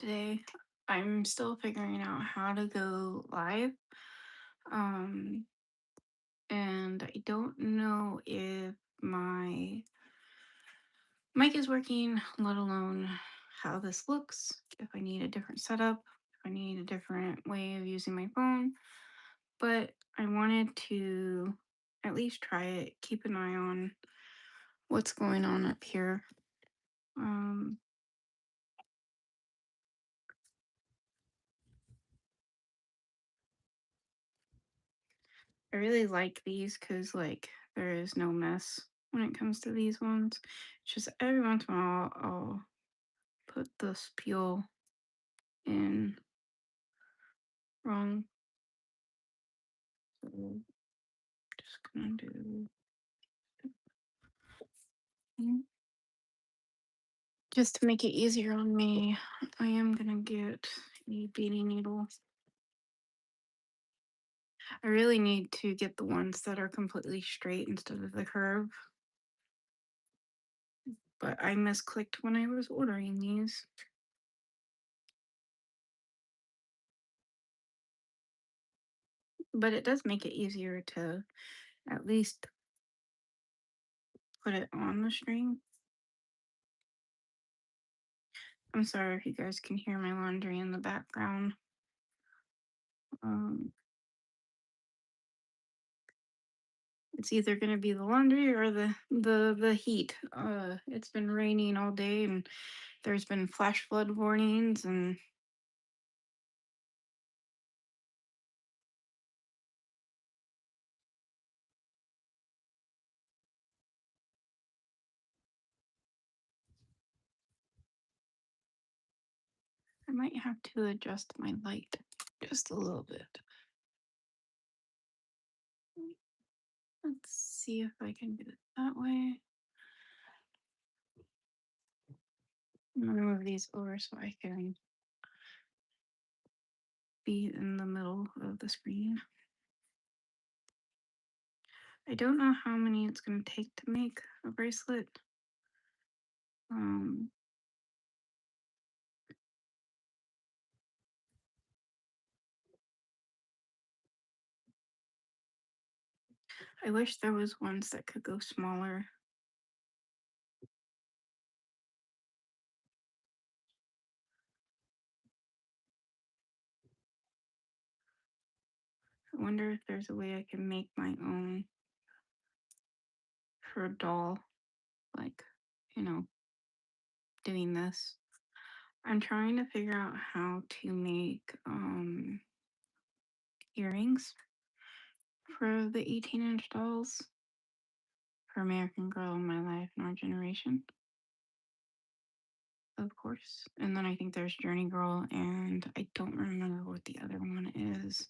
today. I'm still figuring out how to go live. Um, and I don't know if my mic is working, let alone how this looks, if I need a different setup, if I need a different way of using my phone. But I wanted to at least try it, keep an eye on what's going on up here. Um, I really like these because, like, there is no mess when it comes to these ones. It's just every once in a while I'll put the spiel in wrong. So just gonna do just to make it easier on me. I am gonna get a beading needle. I really need to get the ones that are completely straight instead of the curve, but I misclicked when I was ordering these. But it does make it easier to at least put it on the string. I'm sorry if you guys can hear my laundry in the background. Um, it's either gonna be the laundry or the heat. It's been raining all day, and there's been flash flood warnings, and I might have to adjust my light just a little bit. Let's see if I can do it that way. I'm gonna move these over so I can be in the middle of the screen. I don't know how many it's gonna take to make a bracelet. Um, I wish there was ones that could go smaller. I wonder if there's a way I can make my own for a doll, like, you know, doing this. I'm trying to figure out how to make earrings for the 18-inch dolls for American Girl in My Life and Our Generation, of course. And then I think there's Journey Girl, and I don't remember what the other one is.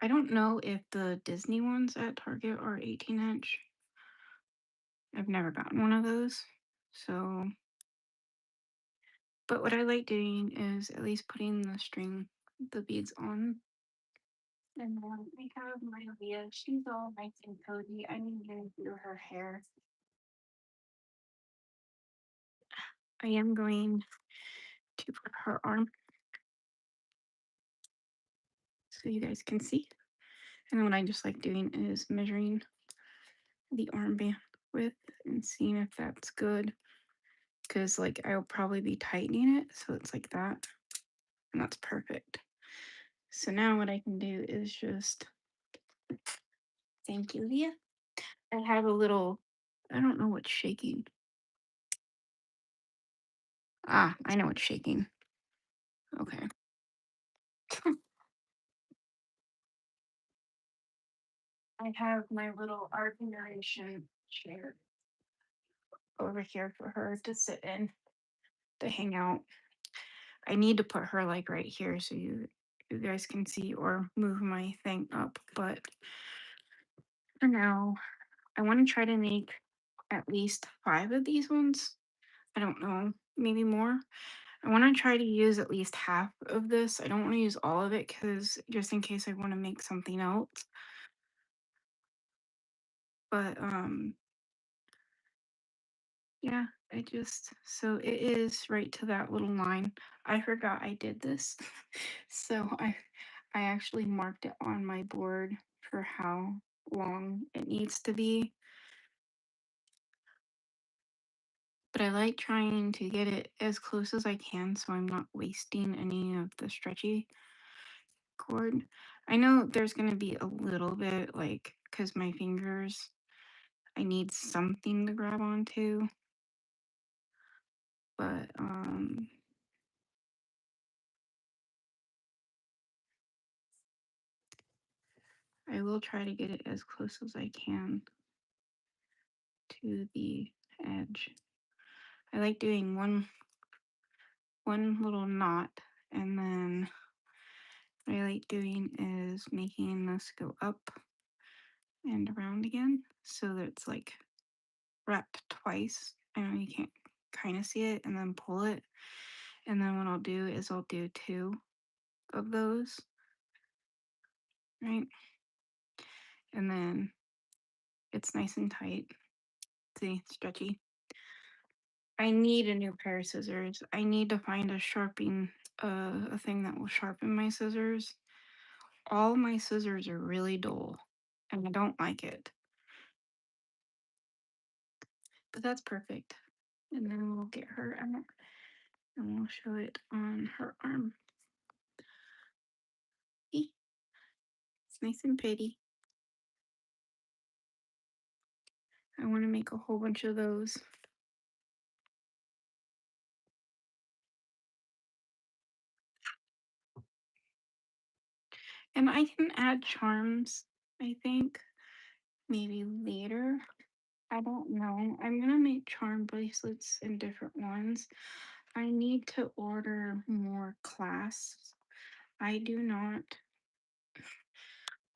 I don't know if the Disney ones at Target are 18-inch. I've never gotten one of those. So, but what I like doing is at least putting the string, the beads on. And then we have my Leah. She's all nice and cozy. I need to do her hair. I am going to put her arm so you guys can see. And then what I just like doing is measuring the armband width and seeing if that's good. Because, like, I'll probably be tightening it. So it's like that. And that's perfect. So now what I can do is just, thank you, Leah. I have a little, I don't know what's shaking. Ah, I know what's shaking. Okay. I have my little art generation chair over here for her to sit in to hang out. I need to put her like right here so you guys can see or move my thing up. But for now, I want to try to make at least 5 of these ones. I don't know, maybe more. I want to try to use at least half of this. I don't want to use all of it because just in case I want to make something else. But yeah, I just so it is right to that little line. I forgot I did this. So I actually marked it on my board for how long it needs to be. But I like trying to get it as close as I can so I'm not wasting any of the stretchy cord. I know there's going to be a little bit like cuz my fingers I need something to grab onto, but I will try to get it as close as I can to the edge. I like doing one little knot, and then what I like doing is making this go up and around again so that it's like wrapped twice. I know you can't kind of see it, and then pull it. And then what I'll do is I'll do two of those, right? And then it's nice and tight. See, stretchy. I need a new pair of scissors. I need to find a thing that will sharpen my scissors. All my scissors are really dull, and I don't like it. But that's perfect. And then we'll get her out, and we'll show it on her arm. See? It's nice and pretty. I want to make a whole bunch of those. And I can add charms, I think, maybe later. I don't know. I'm gonna make charm bracelets in different ones. I need to order more clasps. I do not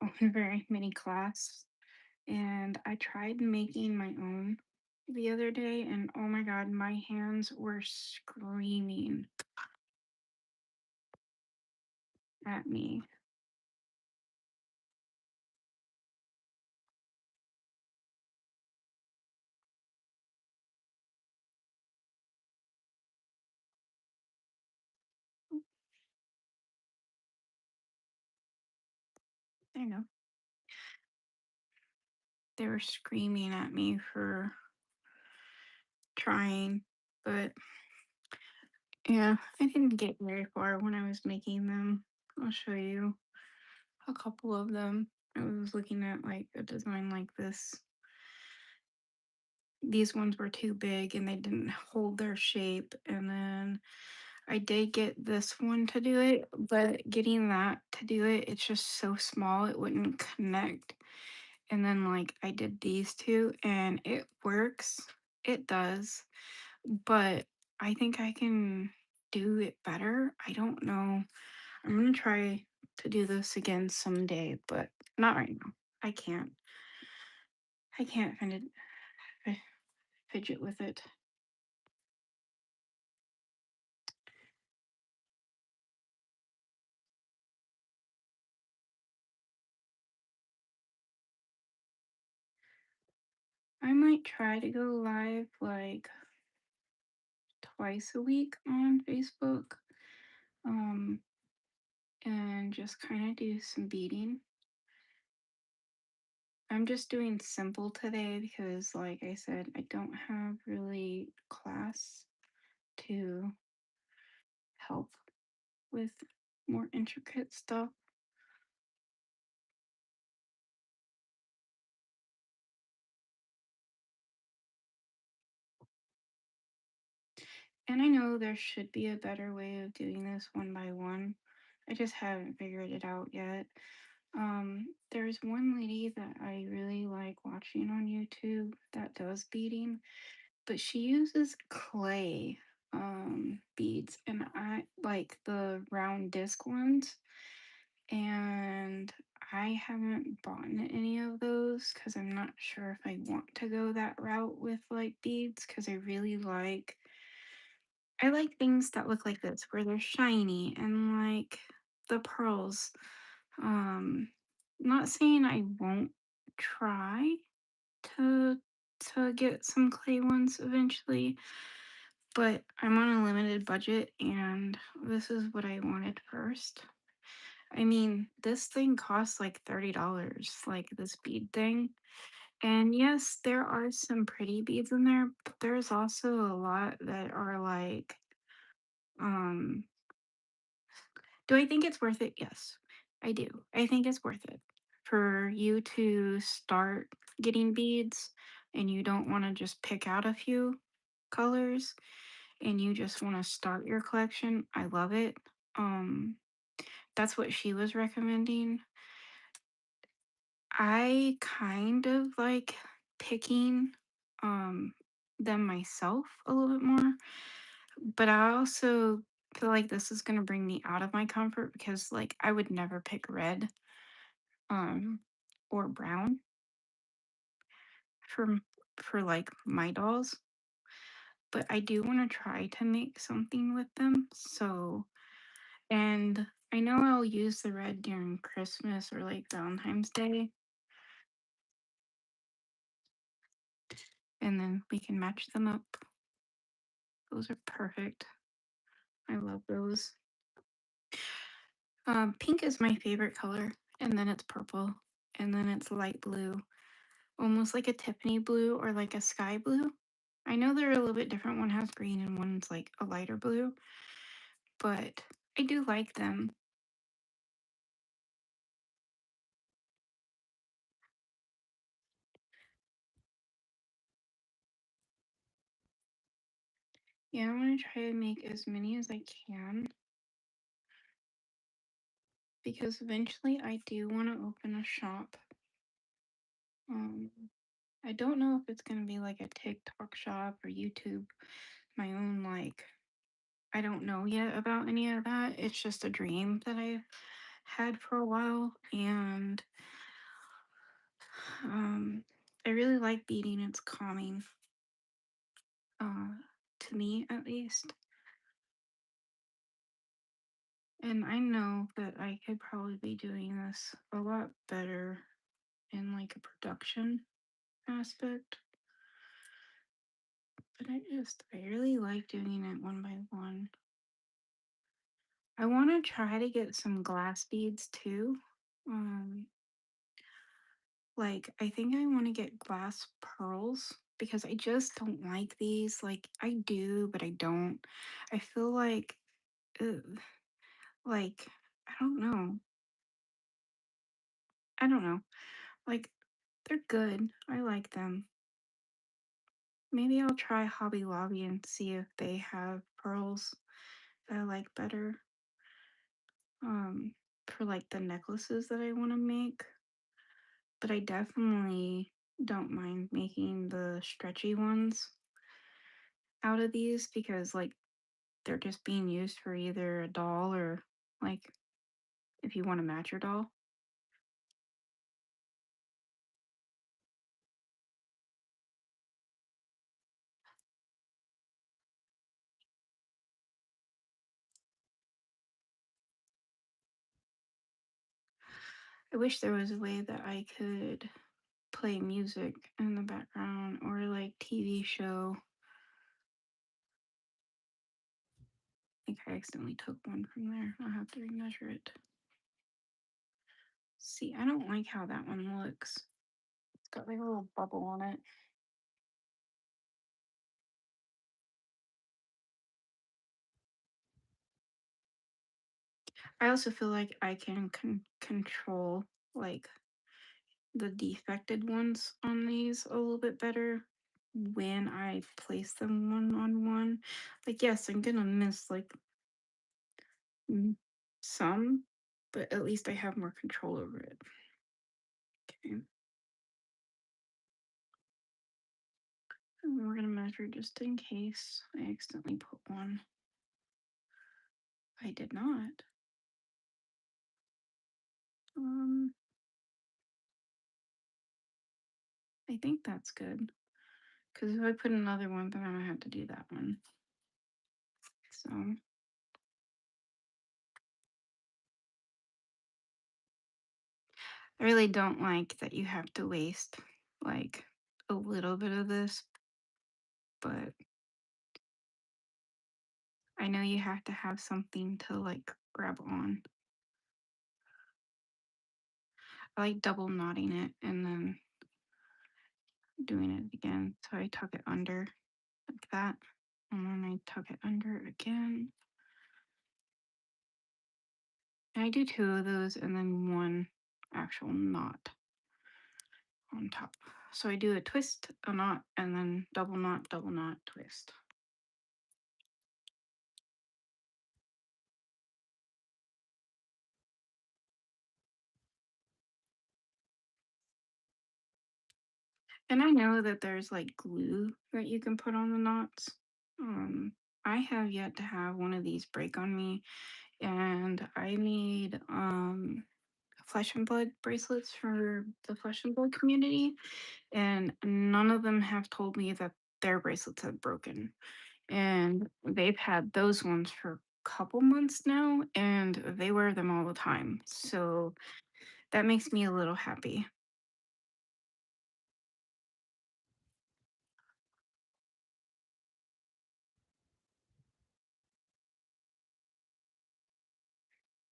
own very many clasps, and I tried making my own the other day, and oh my god, my hands were screaming at me. I know. They were screaming at me for trying, but yeah, I didn't get very far when I was making them. I'll show you a couple of them. I was looking at like a design like this. These ones were too big and they didn't hold their shape. And then I did get this one to do it, but getting that to do it, it's just so small it wouldn't connect. And then like I did these two and it works. It does. But I think I can do it better. I don't know. I'm gonna try to do this again someday, but not right now. I can't. I can't fidget with it. I might try to go live like twice a week on Facebook, um, and just kind of do some beading. I'm just doing simple today because, like I said, I don't have really class to help with more intricate stuff. And I know there should be a better way of doing this one by one. I just haven't figured it out yet. There's one lady that I really like watching on YouTube that does beading, but she uses clay beads, and I like the round disc ones, and I haven't bought any of those because I'm not sure if I want to go that route with like beads because I like things that look like this where they're shiny and like the pearls. Um, not saying I won't try to to get some clay ones eventually, but I'm on a limited budget and this is what I wanted first. I mean, this thing costs like $30, like this bead thing. And yes, there are some pretty beads in there, but there's also a lot that are like, um, do I think it's worth it? Yes, I do. I think it's worth it for you to start getting beads and you don't want to just pick out a few colors and you just want to start your collection. I love it. Um, that's what she was recommending. I kind of like picking um them myself a little bit more, but I also feel like this is going to bring me out of my comfort because like I would never pick red um or brown for for like my dolls, but I do want to try to make something with them. So, and I know I'll use the red during Christmas or like Valentine's Day, and then we can match them up. Those are perfect. I love those. Pink is my favorite color, and then it's purple, and then it's light blue, almost like a Tiffany blue or like a sky blue. I know they're a little bit different. One has green and one's like a lighter blue, but I do like them. Yeah, I want to try to make as many as I can because eventually I do want to open a shop. Um, I don't know if it's gonna be like a TikTok shop or YouTube, my own like I don't know yet about any of that. It's just a dream that I've had for a while, and um, I really like beading. It's calming, uh, to me at least. And I know that I could probably be doing this a lot better in like a production aspect, but I really like doing it one by one. I want to try to get some glass beads too. Um, Like, I think I want to get glass pearls because I just don't like these. Like, I do, but I don't. I feel like, ugh, like, I don't know. I don't know. Like, they're good. I like them. Maybe I'll try Hobby Lobby and see if they have pearls that I like better. Um, for like the necklaces that I want to make. But I definitely don't mind making the stretchy ones out of these because like they're just being used for either a doll or like if you want to match your doll. I wish there was a way that I could play music in the background or like TV show. I think I accidentally took one from there. I'll have to remeasure it. See, I don't like how that one looks. It's got like a little bubble on it. I also feel like I can control like the defected ones on these a little bit better when I place them one on one. Like, yes, I'm gonna miss like some, but at least I have more control over it. Okay. And we're gonna measure just in case I accidentally put one. I did not. Um, I think that's good. Because if I put another one, then I'm gonna have to do that one. So I really don't like that you have to waste like a little bit of this, but I know you have to have something to like grab on. I like double knotting it and then doing it again. So I tuck it under like that. And then I tuck it under again. And I do two of those and then one actual knot on top. So I do a twist, a knot, and then double knot, twist. And I know that there's like glue that you can put on the knots. Um, I have yet to have one of these break on me, and I made flesh and blood bracelets for the flesh and blood community, and none of them have told me that their bracelets have broken. And they've had those ones for a couple months now, and they wear them all the time. So that makes me a little happy.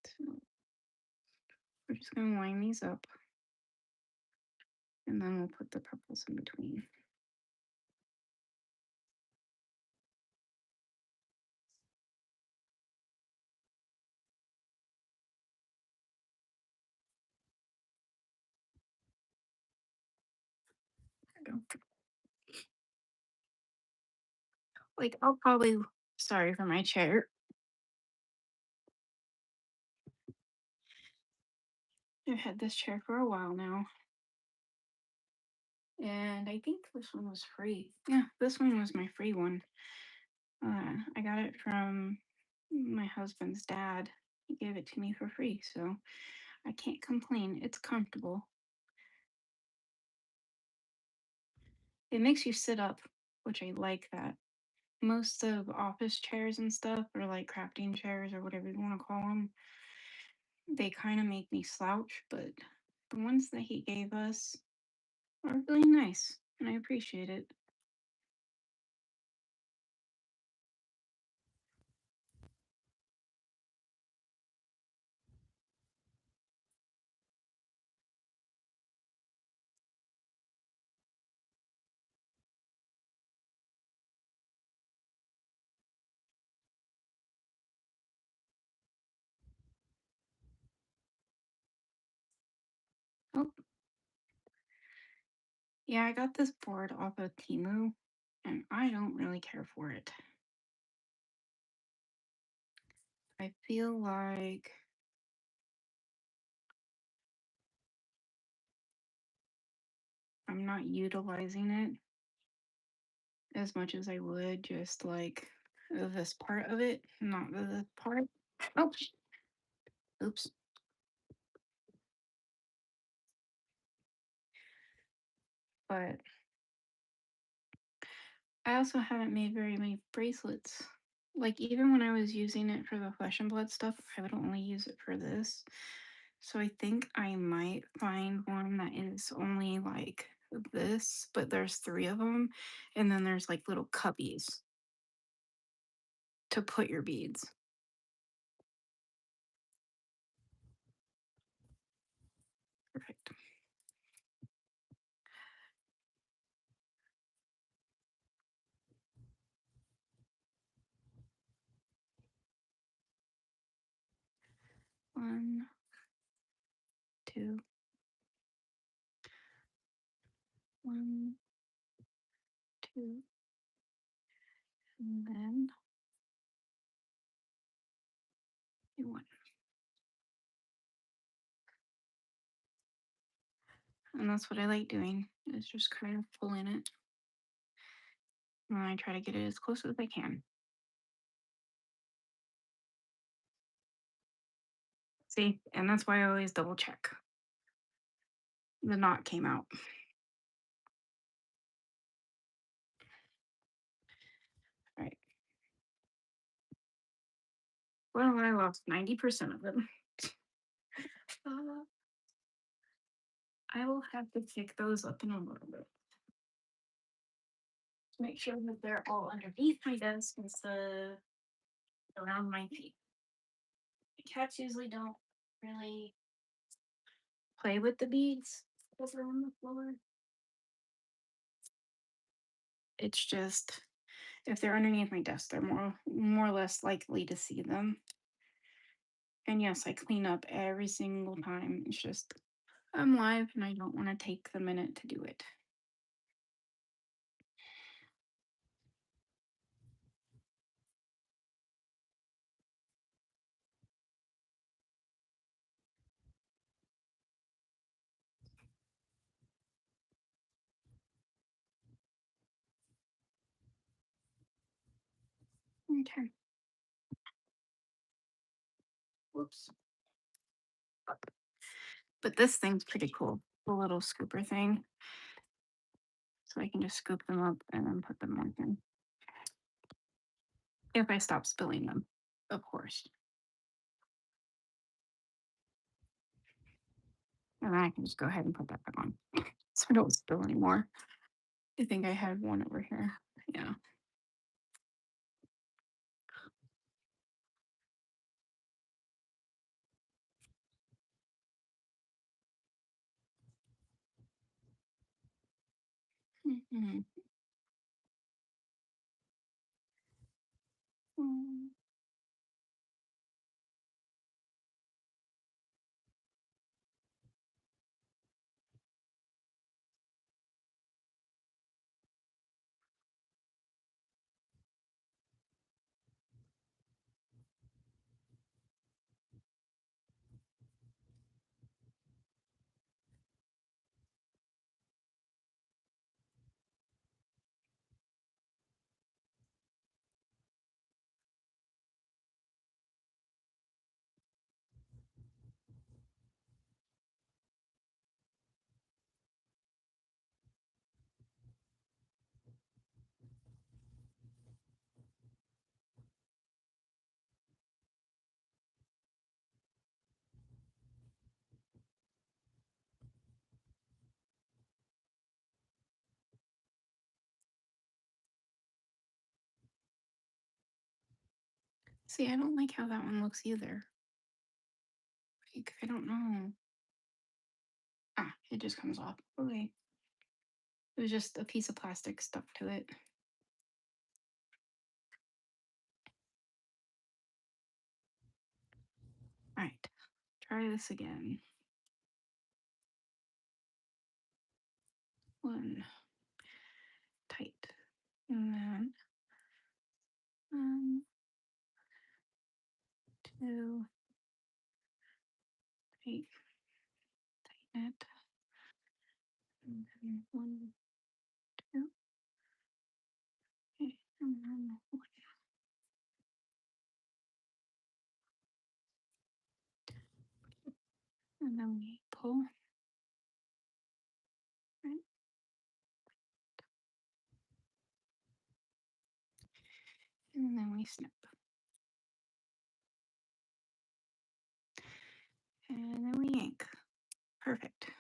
So we're just gonna line these up, and then we'll put the purples in between. There we go. Like I'll probably sorry for my chair. I've had this chair for a while now. And I think this one was free. Yeah, this one was my free one. I got it from my husband's dad. He gave it to me for free, so I can't complain. It's comfortable. It makes you sit up, which I like that. Most of office chairs and stuff, or like crafting chairs or whatever you want to call them, they kind of make me slouch, but the ones that he gave us are really nice, and I appreciate it. Oh, yeah, I got this board off of Timu, and I don't really care for it. I feel like I'm not utilizing it as much as I would just like this part of it, not the part. Oh, oops. But I also haven't made very many bracelets. Like, even when I was using it for the flesh and blood stuff, I would only use it for this. So I think I might find one that is only like this, but there's three of them. And then there's like little cubbies to put your beads. Perfect. One, two, one, two, and then one. And that's what I like doing, is just kind of pulling it. And I try to get it as close as I can. See, and that's why I always double check. The knot came out. All right. Well, I lost 90% of them. Uh, I will have to pick those up in a little bit. to make sure that they're all underneath my desk instead of around my feet. Cats usually don't really play with the beads that are on the floor. It's just if they're underneath my desk, they're more or less likely to see them. And yes, I clean up every single time. It's just I'm live and I don't want to take the minute to do it. Okay. Whoops. But this thing's pretty cool. The little scooper thing. So I can just scoop them up and then put them on here. If I stop spilling them, of course. And then I can just go ahead and put that back on. So I don't spill anymore. I think I had one over here. Yeah. Mhm. Mm. See, I don't like how that one looks either. Like, I don't know. Ah, it just comes off. Okay. It was just a piece of plastic stuck to it. All right. Try this again. One. Tight. And then um, two. Tight. Tighten it. And then one, two. Okay. And then one. And then we pull. Right. And then we snip. And then we yank. Perfect.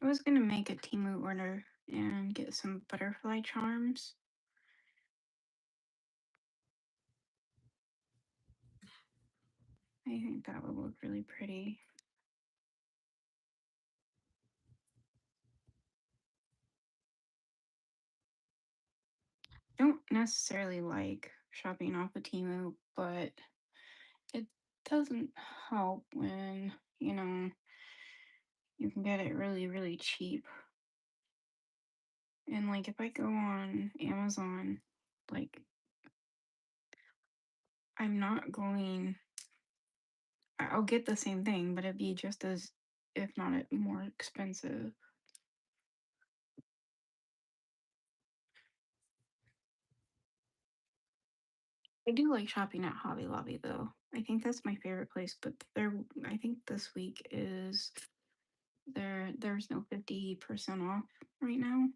I was gonna make a Timu order and get some butterfly charms. I think that would look really pretty. I don't necessarily like shopping off of Timu, but it doesn't help when, you can get it really, really cheap. And like if I go on Amazon, like I'm not going I'll get the same thing, but it'd be just as if not more expensive. I do like shopping at Hobby Lobby though. I think that's my favorite place, but I think this week is there's no 50% off right now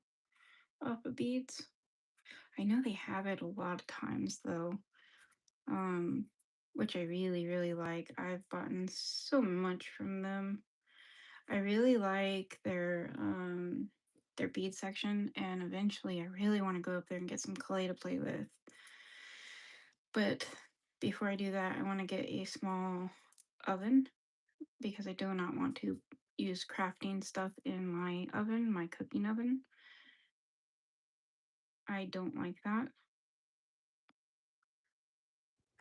off of beads. I know they have it a lot of times though. Um which I really really like. I've bought so much from them. I really like their bead section, and eventually I really want to go up there and get some clay to play with. But before I do that, I want to get a small oven because I do not want to use crafting stuff in my oven, my cooking oven. I don't like that.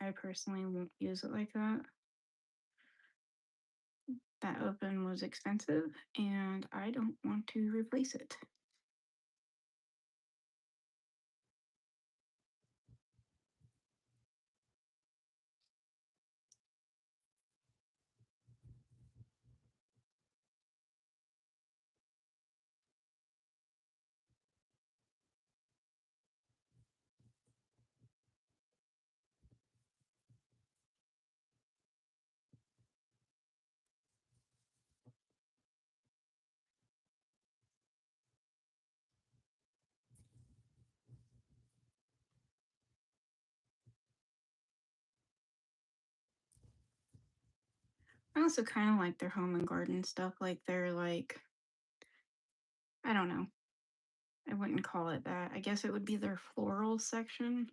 I personally won't use it like that. That oven was expensive and I don't want to replace it. I also kind of like their home and garden stuff. Like they're like, I don't know. I wouldn't call it that. I guess it would be their floral section,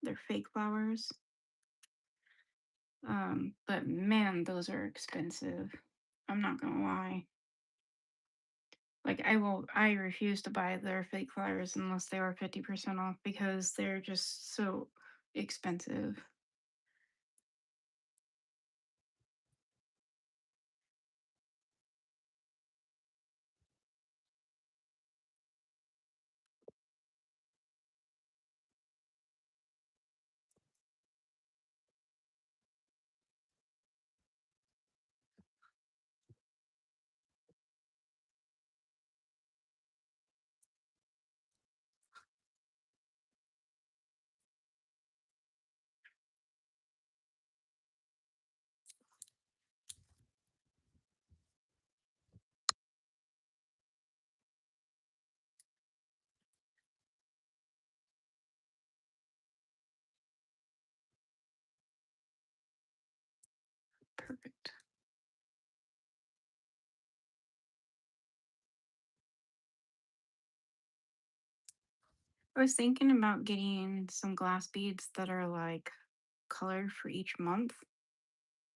their fake flowers. But man, those are expensive. I'm not gonna lie. Like I refuse to buy their fake flowers unless they are 50% off because they're just so expensive. Perfect. I was thinking about getting some glass beads that are like colored for each month.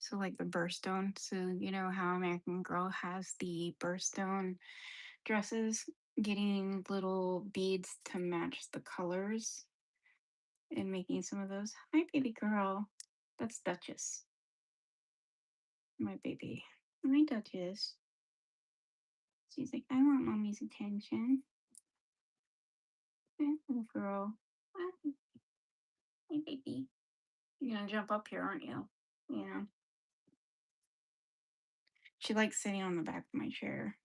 So like the birthstone. So you know how American Girl has the birthstone dresses, getting little beads to match the colors and making some of those. Hi, baby girl. That's Duchess, my baby. Hi, Duchess. She's like, I want mommy's attention. Hi, little girl. Hi, hey, baby. You're gonna jump up here, aren't you? Yeah. She likes sitting on the back of my chair.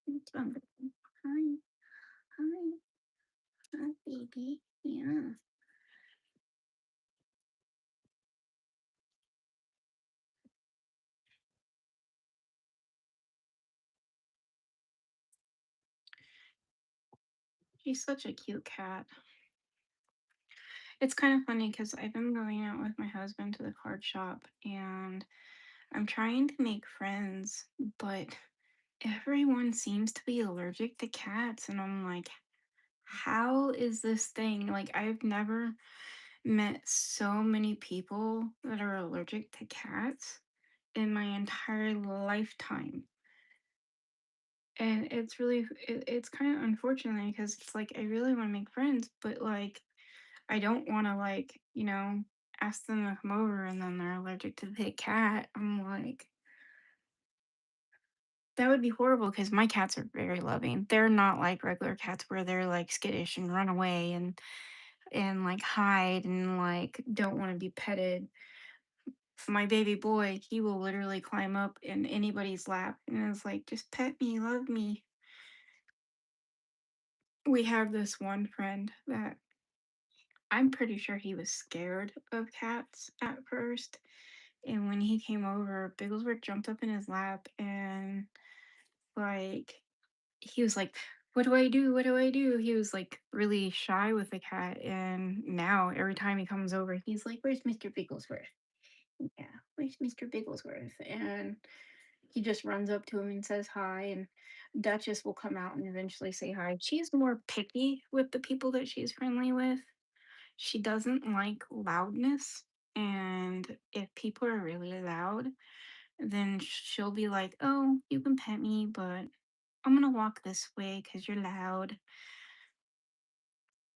It's wonderful. Hi, hi, hi, baby. Yeah. She's such a cute cat. It's kind of funny because I've been going out with my husband to the card shop and I'm trying to make friends, but everyone seems to be allergic to cats. And I'm like, how is this thing? Like, I've never met so many people that are allergic to cats in my entire lifetime. And it's kind of unfortunate because it's like I really want to make friends, but like I don't want to like, ask them to come over and then they're allergic to the cat. I'm like, that would be horrible because my cats are very loving. They're not like regular cats where they're like skittish and run away and like hide and like don't want to be petted. My baby boy, he will literally climb up in anybody's lap and is like, just pet me, love me. We have this one friend that I'm pretty sure he was scared of cats at first. And when he came over, Bigglesworth jumped up in his lap and like he was like, "What do I do? What do I do?" He was like really shy with the cat, and now every time he comes over, he's like, "Where's Mr. Bigglesworth? Yeah, where's Mr. Bigglesworth?" And he just runs up to him and says hi. And Duchess will come out and eventually say hi. She's more picky with the people that she's friendly with. She doesn't like loudness. And if people are really loud, then she'll be like, "Oh, you can pet me, but I'm gonna walk this way because you're loud."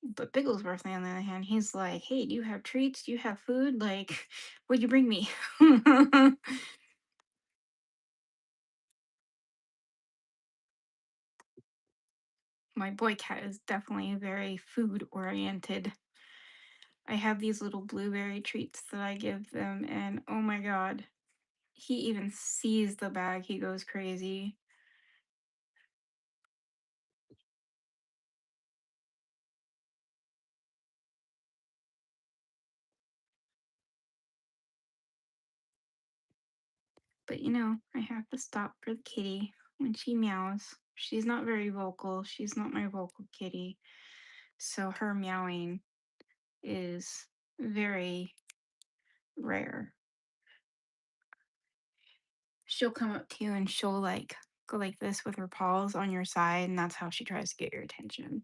But Bigglesworth, on the other hand, he's like, "Hey, do you have treats? Do you have food? Like, what'd you bring me?" My boy cat is definitely very food oriented. I have these little blueberry treats that I give them, and oh my god, he even sees the bag, he goes crazy. But I have to stop for the kitty when she meows. She's not very vocal, she's not my vocal kitty, so her meowing is very rare. She'll come up to you and she'll like go like this with her paws on your side, and that's how she tries to get your attention.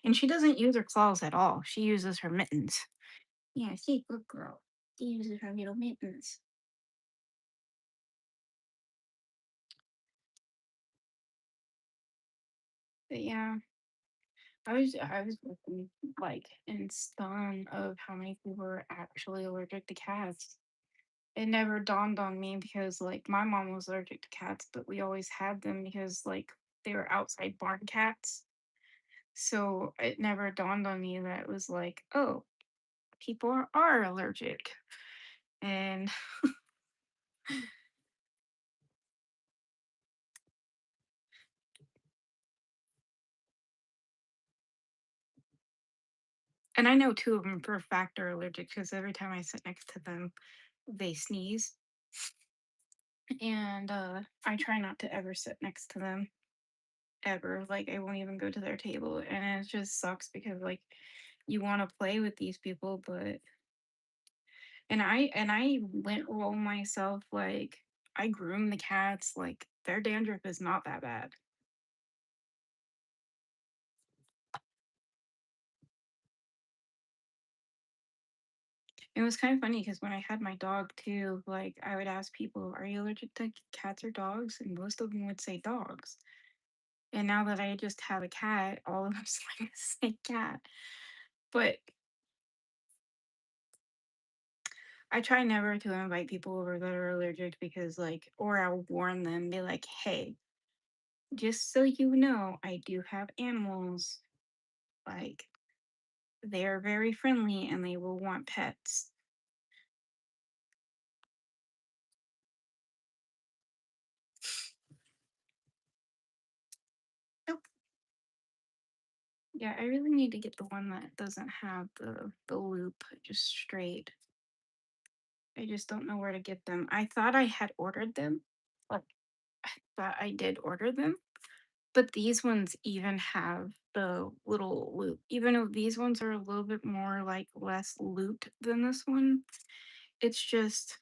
And she doesn't use her claws at all. She uses her mittens. Yeah, she's a good girl. She uses her little mittens. But yeah, I was looking like in stun of how many people are actually allergic to cats. It never dawned on me because like my mom was allergic to cats, but we always had them because like they were outside barn cats. So it never dawned on me that it was like, oh, people are allergic. And I know two of them for a fact are allergic because every time I sit next to them, they sneeze. And I try not to ever sit next to them ever. Like I won't even go to their table, and it just sucks because like you want to play with these people, but and I lint roll myself. Like I groom the cats. Like their dandruff is not that bad. It was kind of funny because when I had my dog too, like I would ask people, "Are you allergic to cats or dogs?" And most of them would say dogs. And now that I just have a cat, all of them like say cat. But I try never to invite people over that are allergic because, like, or I'll warn them, be like, "Hey, just so you know, I do have animals. Like, they are very friendly and they will want pets." Nope. Yeah, I really need to get the one that doesn't have the loop, just straight. I just don't know where to get them. I thought I had ordered them. Like, I thought I did order them. But these ones even have the little loop. Even though these ones are a little bit more like less looped than this one, it's just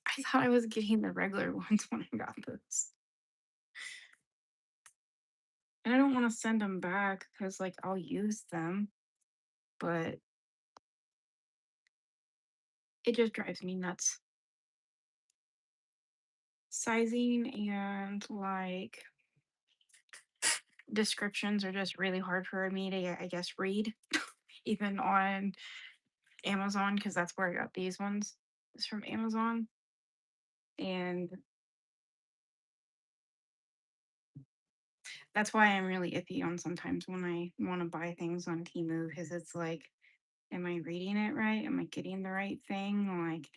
I thought I was getting the regular ones when I got this. And I don't want to send them back because like I'll use them, but it just drives me nuts. Sizing and like descriptions are just really hard for me to, I guess, read, even on Amazon, because that's where I got these ones. It's from Amazon. And that's why I'm really iffy on sometimes when I want to buy things on Temu because it's like, am I reading it right? Am I getting the right thing? Like,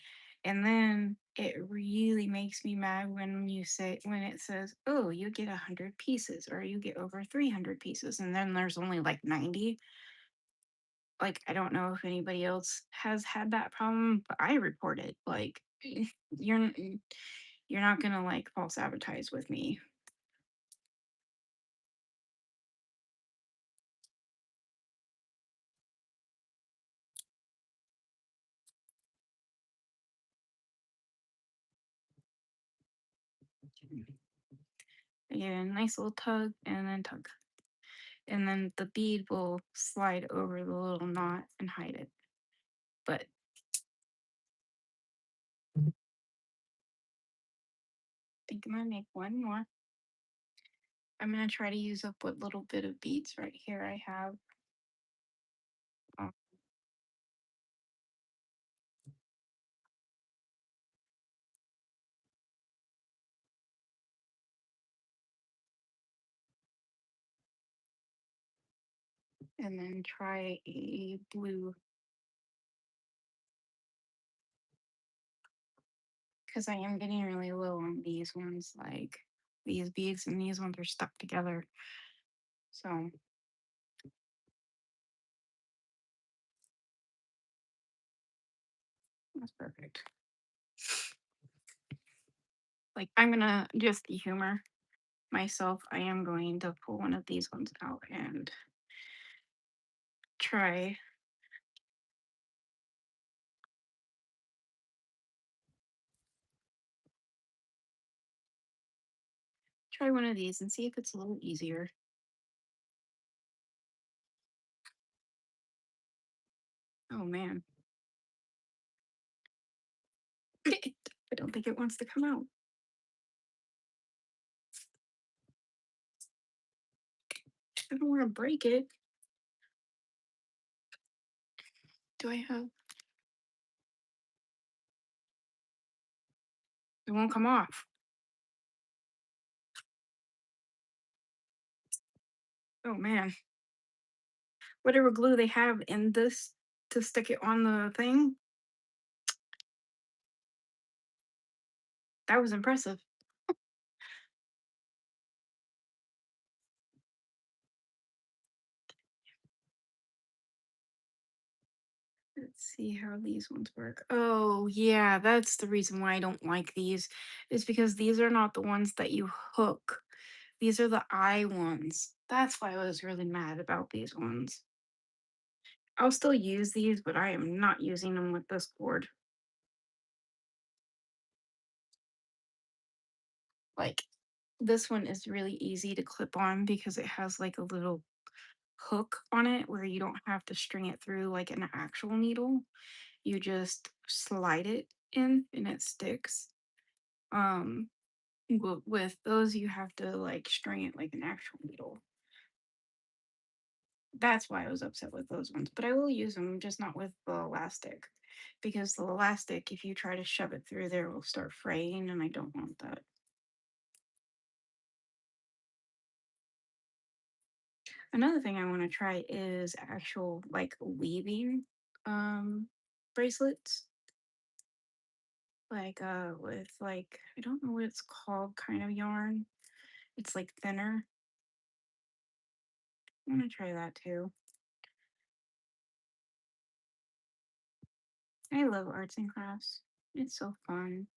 And then it really makes me mad when when it says, "Oh, you get 100 pieces or you get over 300 pieces," and then there's only like 90. Like, I don't know if anybody else has had that problem, but I report it. Like, you're not gonna like false advertise with me. Again, nice little tug and then tug. And then the bead will slide over the little knot and hide it. But I think I'm gonna make one more. I'm gonna try to use up what little bit of beads right here I have. uh, and then try a blue because I am getting really low on these ones. Like these beads and these ones are stuck together. So that's perfect. Like I'm gonna just humor myself. I am going to pull one of these ones out and try try one of these and see if it's a little easier. Oh man. I don't think it wants to come out. I don't want to break it. Do I have? It won't come off. Oh man. Whatever glue they have in this to stick it on the thing, that was impressive. Let's see how these ones work. Oh, yeah, that's the reason why I don't like these, is because these are not the ones that you hook. These are the eye ones. That's why I was really mad about these ones. I'll still use these, but I am not using them with this cord. Like, this one is really easy to clip on because it has like a little hook on it where you don't have to string it through like an actual needle. You just slide it in and it sticks. Um, but with those, you have to like string it like an actual needle. That's why I was upset with those ones. But I will use them, just not with the elastic, because the elastic, if you try to shove it through there, will start fraying, and I don't want that. Another thing I want to try is actual like weaving um bracelets. Like with like I don't know what it's called kind of yarn. It's like thinner. I want to try that too. I love arts and crafts. It's so fun.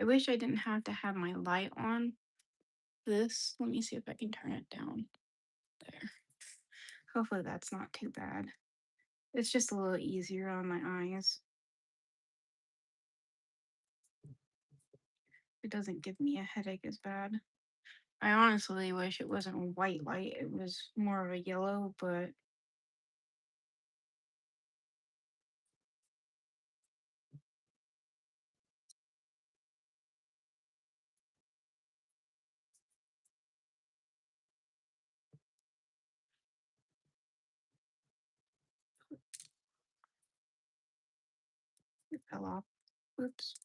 I wish I didn't have to have my light on this. Let me see if I can turn it down. There. Hopefully that's not too bad. It's just a little easier on my eyes. It doesn't give me a headache as bad. I honestly wish it wasn't a white light. It was more of a yellow, but it fell off. Oops.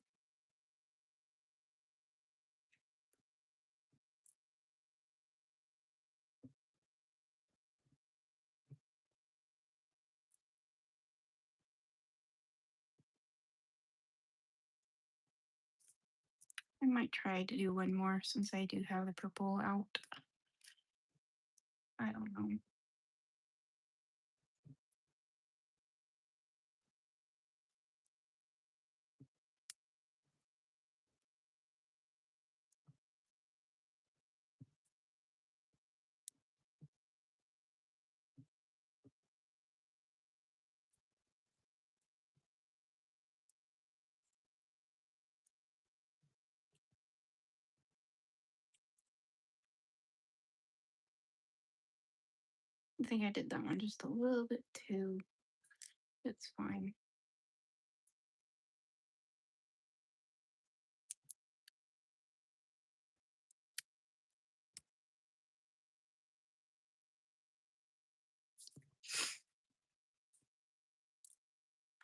I might try to do one more since I do have the purple out. I don't know. I think I did that one just a little bit too. It's fine.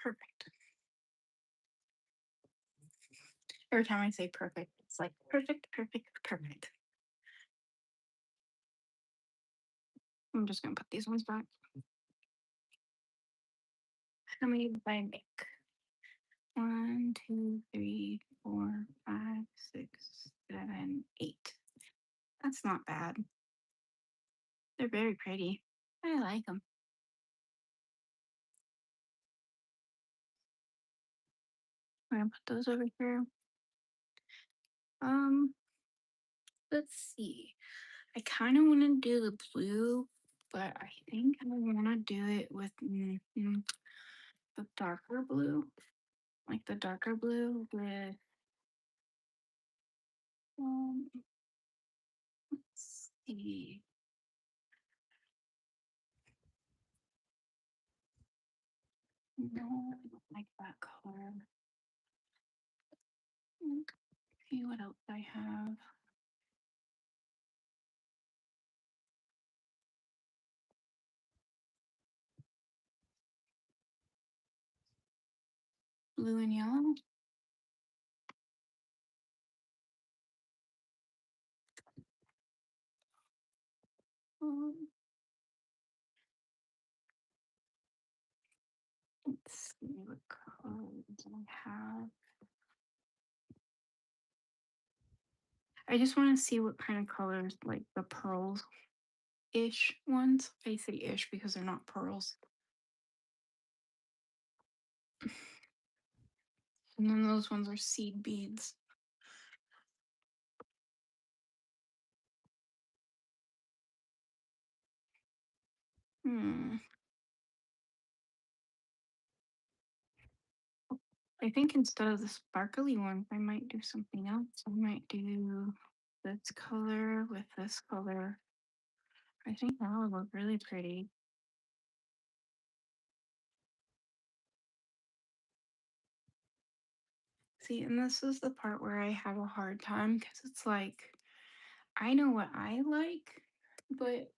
Perfect. Every time I say perfect, it's like perfect, perfect, perfect. I'm just gonna put these ones back. How many did I make? 1, 2, 3, 4, 5, 6, 7, 8. That's not bad. They're very pretty. I like them. I'm gonna put those over here. Um, let's see. I kind of want to do the blue, but I think I want to do it with the darker blue, like the darker blue with let's see. No, I don't like that color. See what else I have. Blue and yellow. Um, let's see what colors I have. I just want to see what kind of colors, like the pearls ish ones. I say ish because they're not pearls. And then those ones are seed beads. Hmm. I think instead of the sparkly one, I might do something else. I might do this color with this color. I think that would look really pretty. See, and this is the part where I have a hard time because it's like I know what I like, but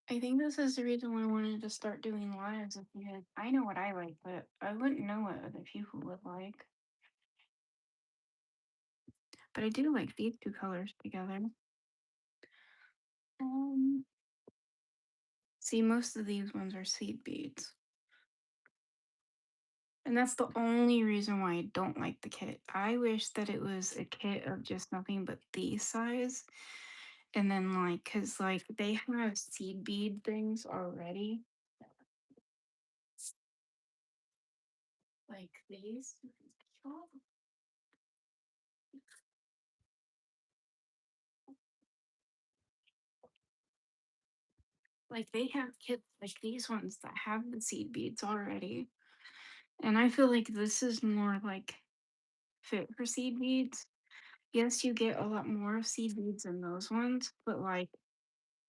I think this is the reason why I wanted to start doing lives is because I know what I like, but I wouldn't know what other people would like. But I do like these two colors together. Um, See, most of these ones are seed beads. And that's the only reason why I don't like the kit. I wish that it was a kit of just nothing but these size. And then, like, because, like, they have seed bead things already. Like these. Like, they have kits like these ones that have the seed beads already. And I feel like this is more, like, fit for seed beads. Yes, you get a lot more seed beads in those ones, but, like,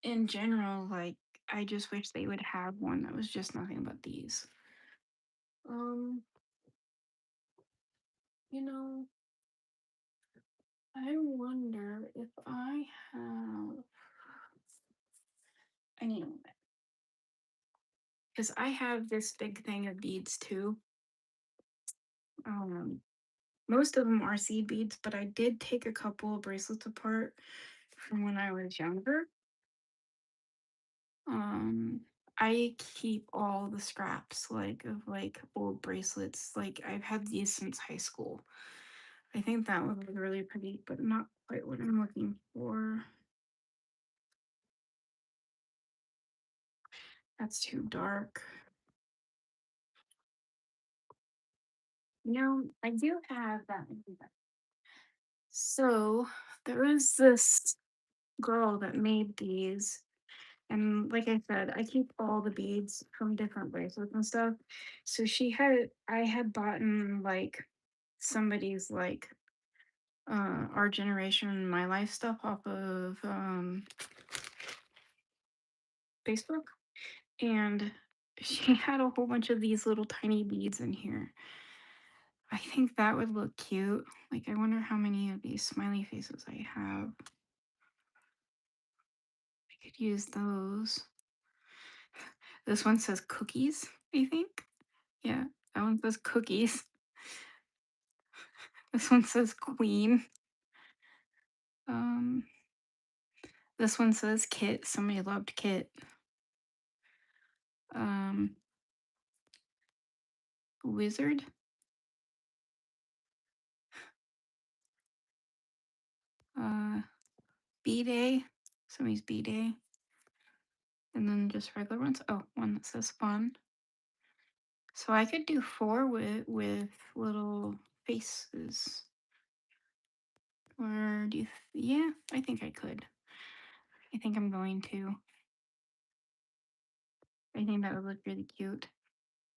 in general, like, I just wish they would have one that was just nothing but these. Um, you know, I wonder if I have. I need because I have this big thing of beads too. Um, Most of them are seed beads, but I did take a couple of bracelets apart from when I was younger. Um, I keep all the scraps like of like old bracelets. Like I've had these since high school. I think that would look really pretty, but not quite what I'm looking for. That's too dark. I do have that. So there was this girl that made these. And like I said, I keep all the beads from different bracelets and stuff. So I had bought like somebody's like our generation, my life stuff off of Facebook. And she had a whole bunch of these little tiny beads in here. I think that would look cute. Like, I wonder how many of these smiley faces I have. I could use those. This one says cookies, I think. Yeah, that one says cookies. This one says queen. Um, this one says Kit. Somebody loved Kit. Um, Wizard. Uh, B-Day. Somebody's B-Day. And then just regular ones. Oh, one that says fun. So I could do four with little faces. Or do you? Yeah, I think I could. I think I'm going to. I think that would look really cute.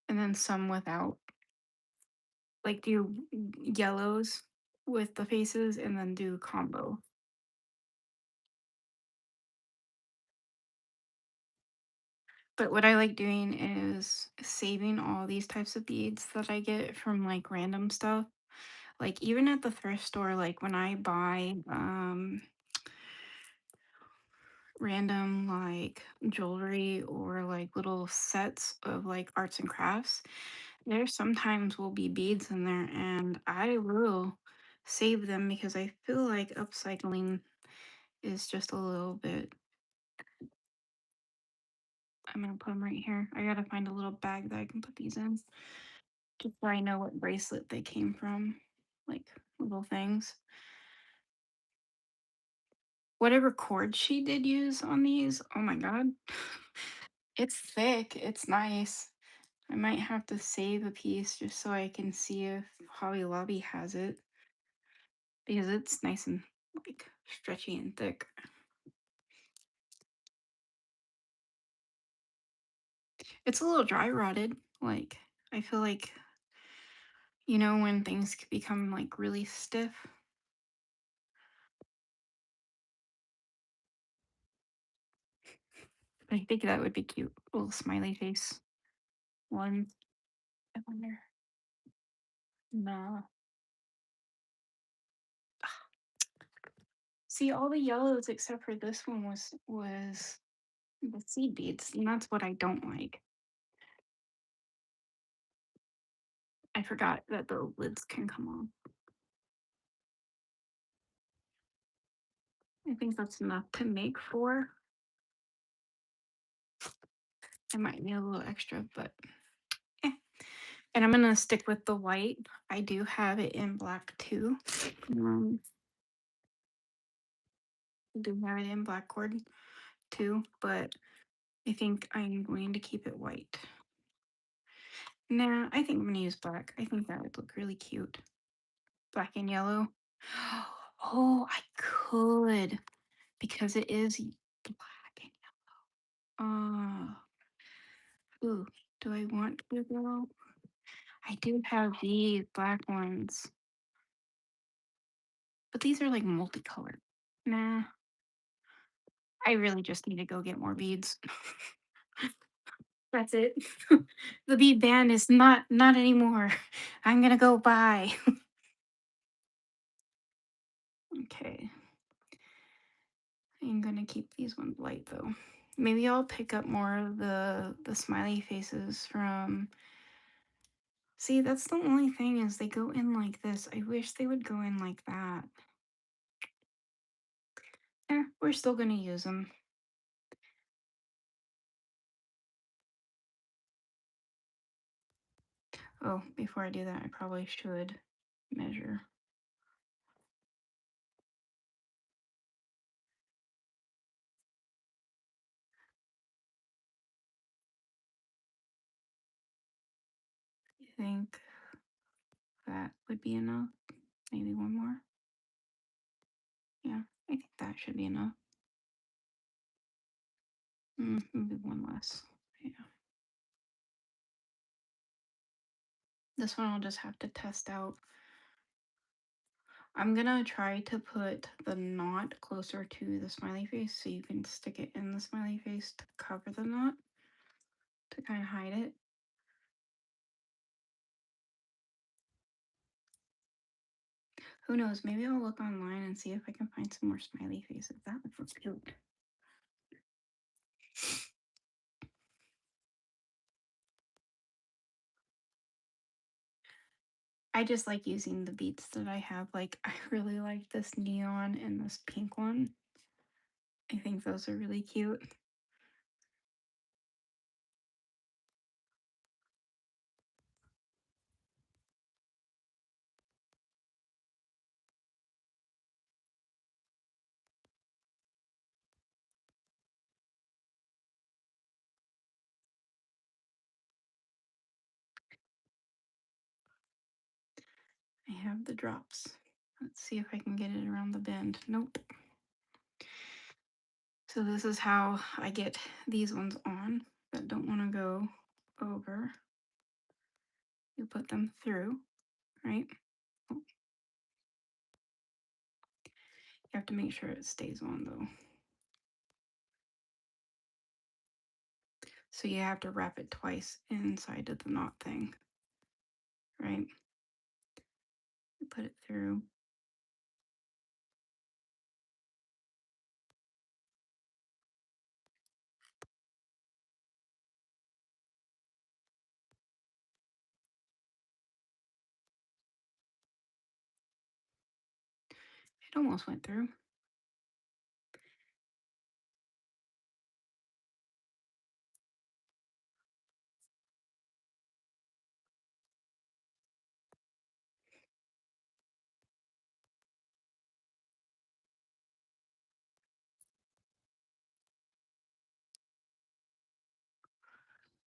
And then some without. Like do yellows with the faces and then do combo. But what I like doing is saving all these types of beads that I get from like random stuff. Like even at the thrift store, like when I buy random like jewelry or like little sets of like arts and crafts, there sometimes will be beads in there and I will save them because I feel like upcycling is just a little bit. I'm gonna put them right here. I gotta find a little bag that I can put these in. Just so I know what bracelet they came from. Like little things. Whatever cord she did use on these, oh my god. It's thick. It's nice. I might have to save a piece just so I can see if Hobby Lobby has it. Because it's nice and like stretchy and thick. It's a little dry rotted. Like I feel like when things become like really stiff. I think that would be cute. Little smiley face one. I wonder. Nah. See, all the yellows except for this one was the seed beads, and that's what I don't like. I forgot that the lids can come off. I think that's enough to make four. I might need a little extra, but eh. And I'm gonna stick with the white. I do have it in black too. Um, I do have it in black cord too, but I think I'm going to keep it white. Nah, I think I'm gonna use black. I think that would look really cute. Black and yellow. Oh, I could because it is black and ooh, do I want to go? I do have these black ones, but these are like multicolored. Nah, I really just need to go get more beads. That's it. The bead band is not anymore. I'm gonna go buy. Okay. I'm gonna keep these ones light though. Maybe I'll pick up more of the smiley faces from. See, that's the only thing is they go in like this. I wish they would go in like that. We're still gonna use them. Oh, before I do that, I probably should measure. think that would be enough. Maybe one more. Yeah, I think that should be enough. Maybe one less. Yeah. This one I'll just have to test out. I'm gonna try to put the knot closer to the smiley face so you can stick it in the smiley face to cover the knot to kind of hide it. Who knows? Maybe I'll look online and see if I can find some more smiley faces. That would look cute. I just like using the beads that I have. Like, I really like this neon and this pink one. I think those are really cute. I have the drops. Let's see if I can get it around the bend. Nope. So this is how I get these ones on that don't want to go over. You put them through, right? Oh, you have to make sure it stays on though. So you have to wrap it twice inside of the knot thing, right? You put it through. It almost went through.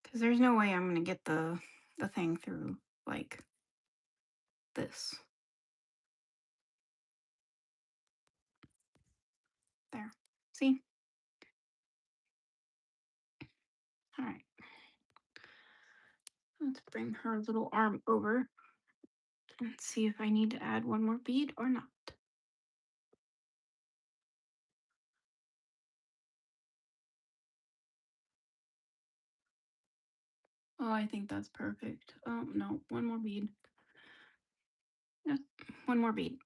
Because there's no way I'm going to get the thing through like this. There. See? All right. Let's bring her little arm over and see if I need to add one more bead or not. Oh, I think that's perfect. No, one more bead. Yes, one more bead.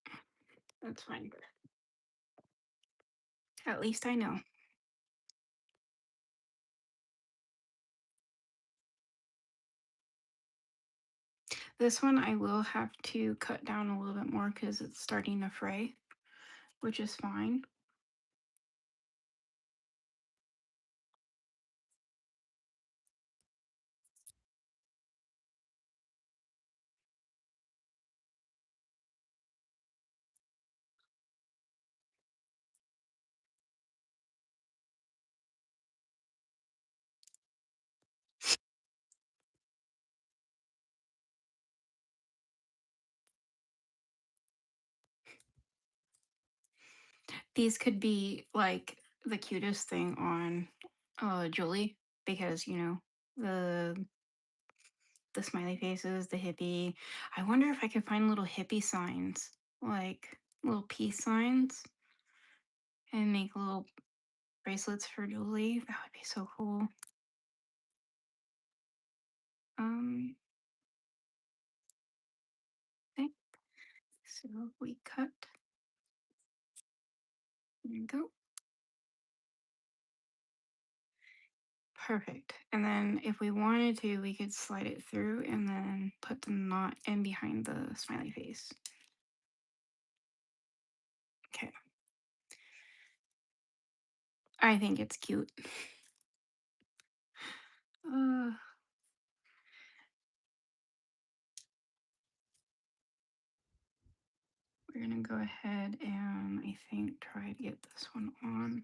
That's fine. At least I know. This one I will have to cut down a little bit more because it's starting to fray, which is fine. These could be like the cutest thing on Julie because you know the smiley faces, the hippie. I wonder if I could find little hippie signs, like little peace signs, and make little bracelets for Julie. That would be so cool. Um, okay. So we cut. There you go. Perfect. And then if we wanted to, we could slide it through and then put the knot in behind the smiley face. Okay. I think it's cute. Uh, we're gonna go ahead and I think try to get this one on.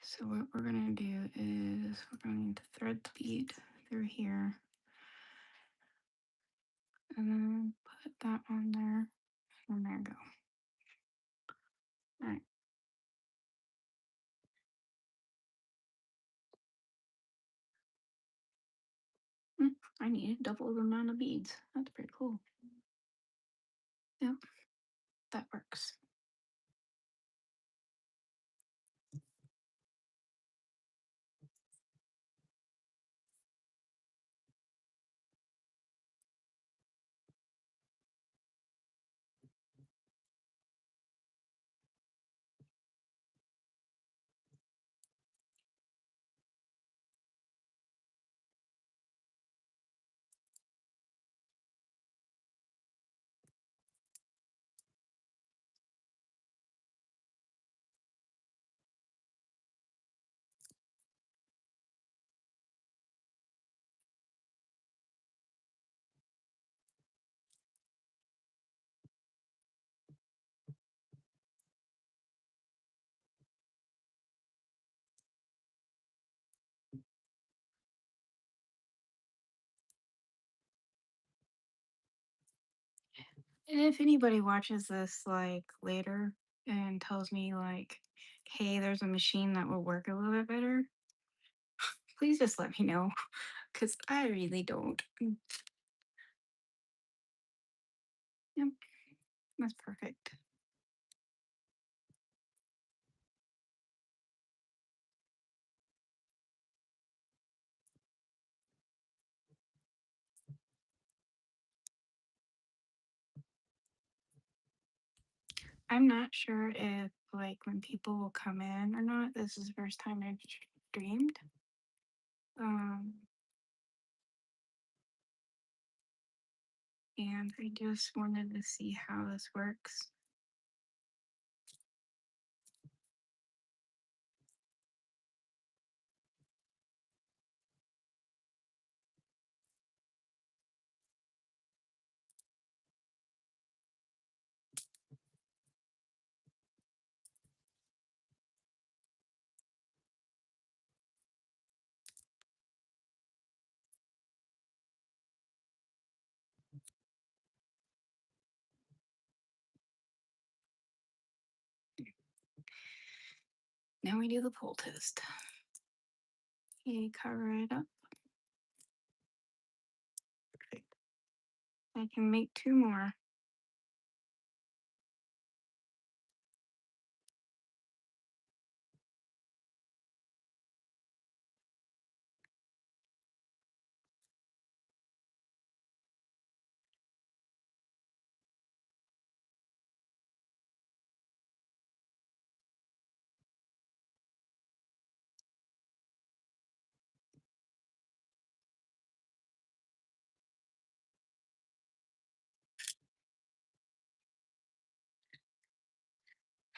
So what we're gonna do is we're going to thread the bead through here. And then put that on there. And there we go. All right. I needed double the amount of beads. That's pretty cool. Yep, that works. And if anybody watches this like later and tells me like, hey, there's a machine that will work a little bit better, please just let me know. Because I really don't. Yep, that's perfect. I'm not sure if like when people will come in or not. This is the first time I've streamed. Um, and I just wanted to see how this works. Now we do the pull test. Okay, cover it up. Perfect. I can make two more.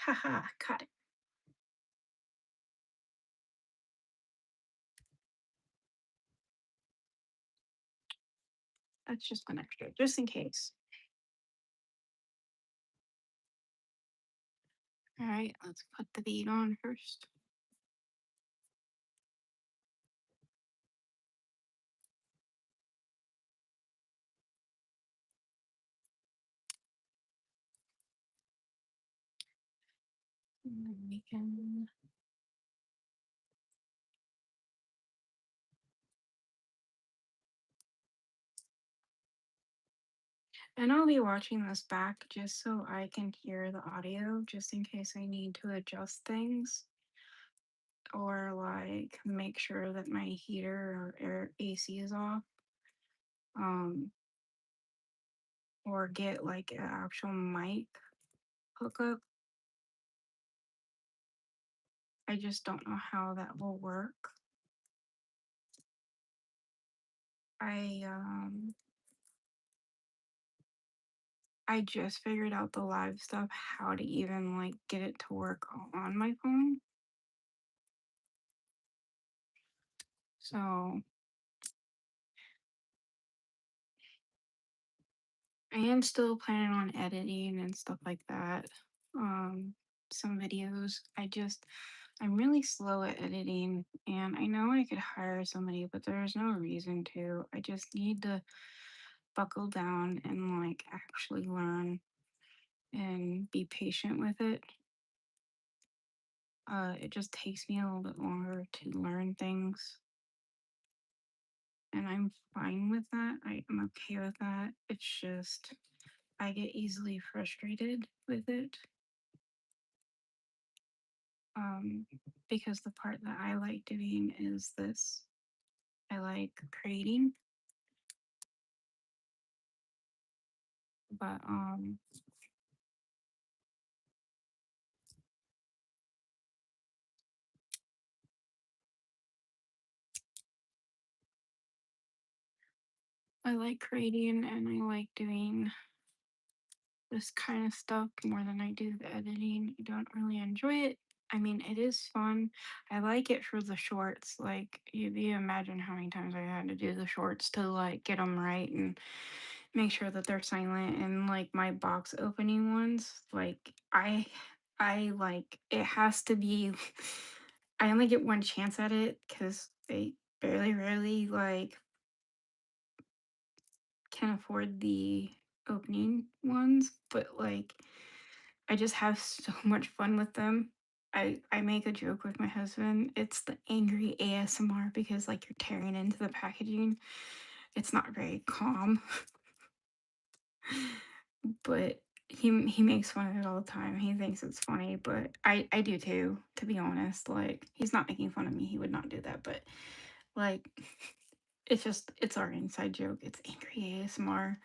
Haha, caught it. That's just an extra, just in case. All right, let's put the bead on first. And then we can. And I'll be watching this back just so I can hear the audio, just in case I need to adjust things or like make sure that my heater or air AC is off. Um, or get like an actual mic hookup. I just don't know how that will work. I um I just figured out the live stuff, how to even like get it to work on my phone. So I am still planning on editing and stuff like that. Some videos. I'm really slow at editing and I know I could hire somebody, but there's no reason to. I just need buckle down and like actually learn and be patient with it. It just takes me a little bit longer to learn things, and I'm fine with that. I'm okay with that. It's just I get easily frustrated with it. Um, because the part that I like doing is this. I like creating, but I like creating and I like doing this kind of stuff more than I do the editing. I don't really enjoy it. I mean, it is fun. I like it for the shorts. Like, you imagine how many times I had to do the shorts to like get them right and make sure that they're silent. And like my box opening ones, like I like it has to be. I only get one chance at it because they barely, rarely like can afford the opening ones, but like I just have so much fun with them. I make a joke with my husband. It's the angry ASMR because like you're tearing into the packaging. It's not very calm, but he makes fun of it all the time. He thinks it's funny, but I do too, to be honest. Like he's not making fun of me. He would not do that, but like it's our inside joke. It's angry ASMR.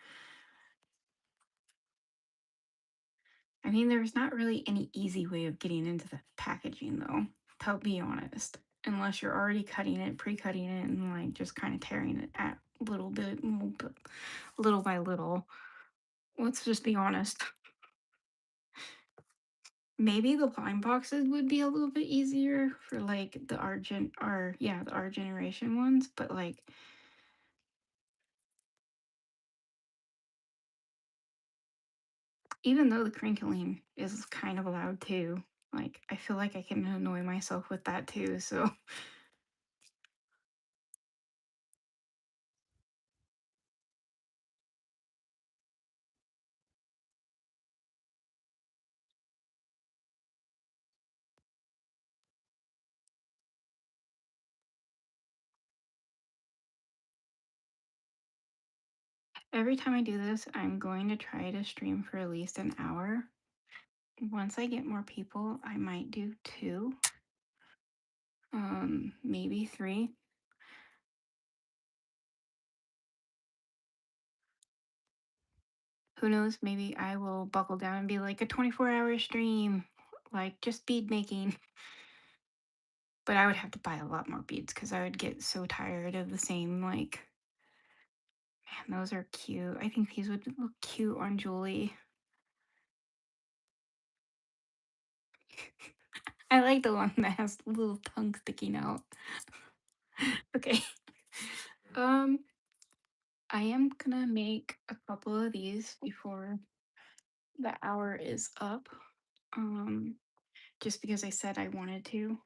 I mean, there's not really any easy way of getting into the packaging, though, to be honest. Unless you're already cutting it, pre-cutting it, and like just kind of tearing it at little by little. Let's just be honest. Maybe the blind boxes would be a little bit easier for like the Argent or yeah, the our generation ones, but like even though the crinkling is kind of loud too, like I feel like I can annoy myself with that too. So every time I do this, I'm going to try to stream for at least an hour. Once I get more people, I might do two, maybe three. Who knows? Maybe I will buckle down and be like a 24-hour stream, like just bead making. But I would have to buy a lot more beads because I would get so tired of the same, like, man, those are cute. I think these would look cute on Julie. I like the one that has the little tongue sticking out. Okay. Um, I am gonna make a couple of these before the hour is up. Um, just because I said I wanted to,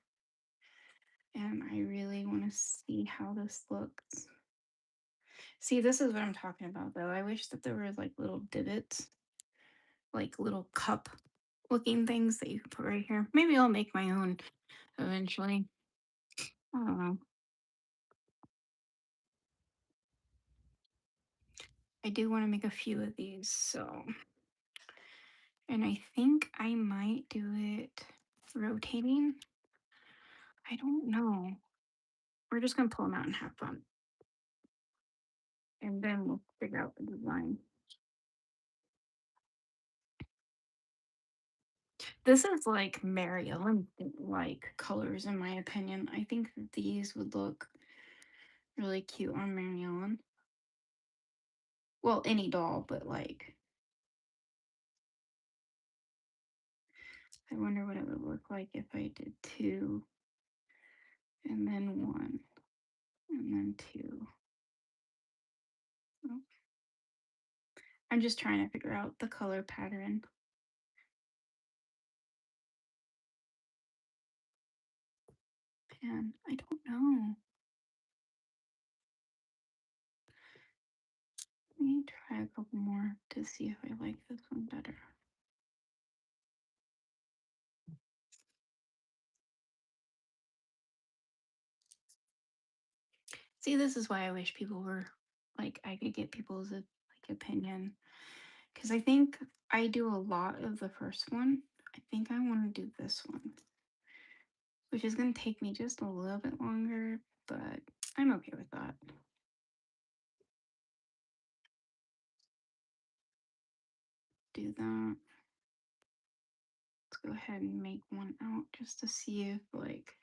and I really want to see how this looks. See, this is what I'm talking about though. I wish that there were like little divots, like little cup looking things that you could put right here. Maybe I'll make my own eventually. I don't know. I do want to make a few of these, so. And I think I might do it rotating. I don't know. We're just gonna pull them out and have fun. And then we'll figure out the design. This is like Mary Ellen like colors in my opinion. I think that these would look really cute on Mary Ellen. Well, any doll, but like I wonder what it would look like if I did two and then one and then two. Oh, I'm just trying to figure out the color pattern. And I don't know. me try a couple more to see if I like this one better. See, this is why I wish people were like I could get people's opinion, because I think I do a lot of the first one. I think I want to do this one, which is going to take me just a little bit longer, but I'm okay with that. Do that. Let's go ahead and make one out just to see if like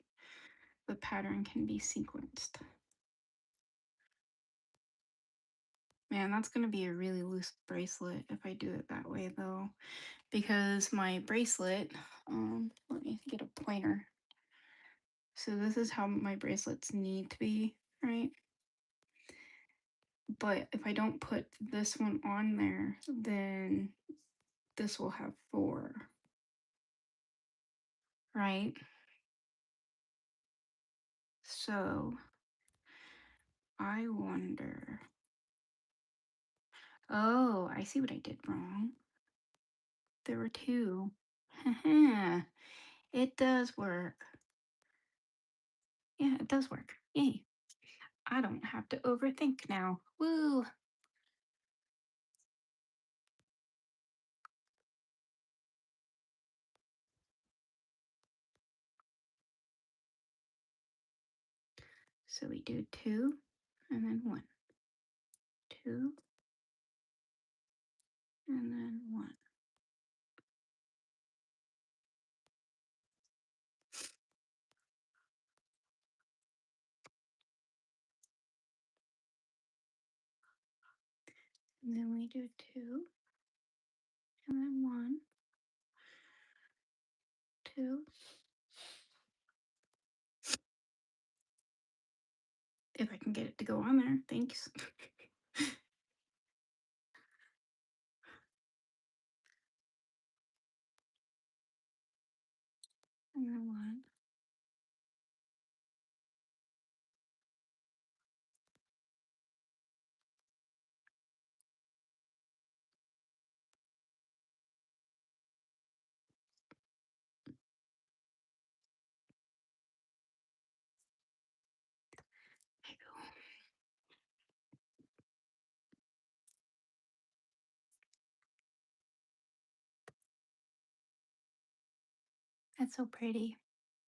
the pattern can be sequenced. Man, that's going to be a really loose bracelet if I do it that way though, because my bracelet, let me get a pointer. So this is how my bracelets need to be, right? But if I don't put this one on there, then this will have 4, right? So I wonder. Oh, I see what I did wrong. There were 2. It does work. Yeah, it does work. Yay. I don't have to overthink now. Woo! So we do 2 and then 1. 2 and then 1. And then we do 2 and then 1. 2. If I can get it to go on there, thanks. And then 1. There you go. That's so pretty.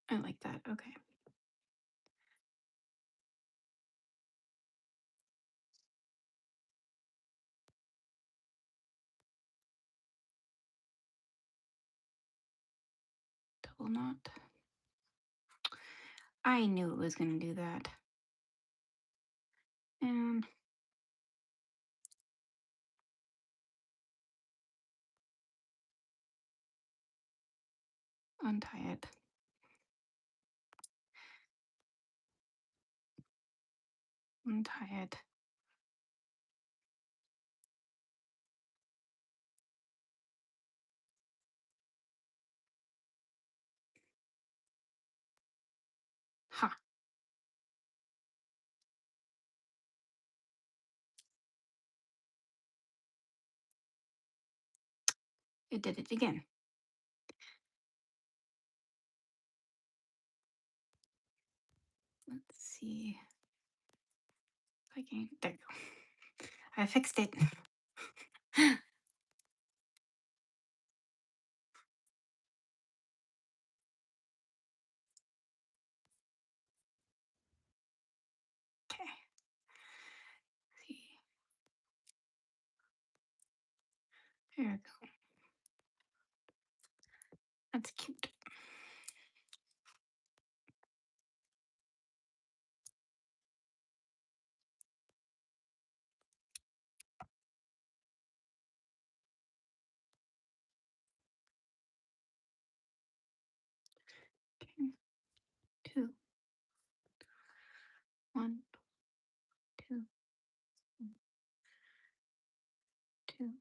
I like that. Okay. Double knot. I knew it was going to do that. And untie it. Untie it. Ha! It did it again. Let's see if I can. There you go. I fixed it. Okay. See. There we go. That's cute. Okay. 2, 1, 2, 2.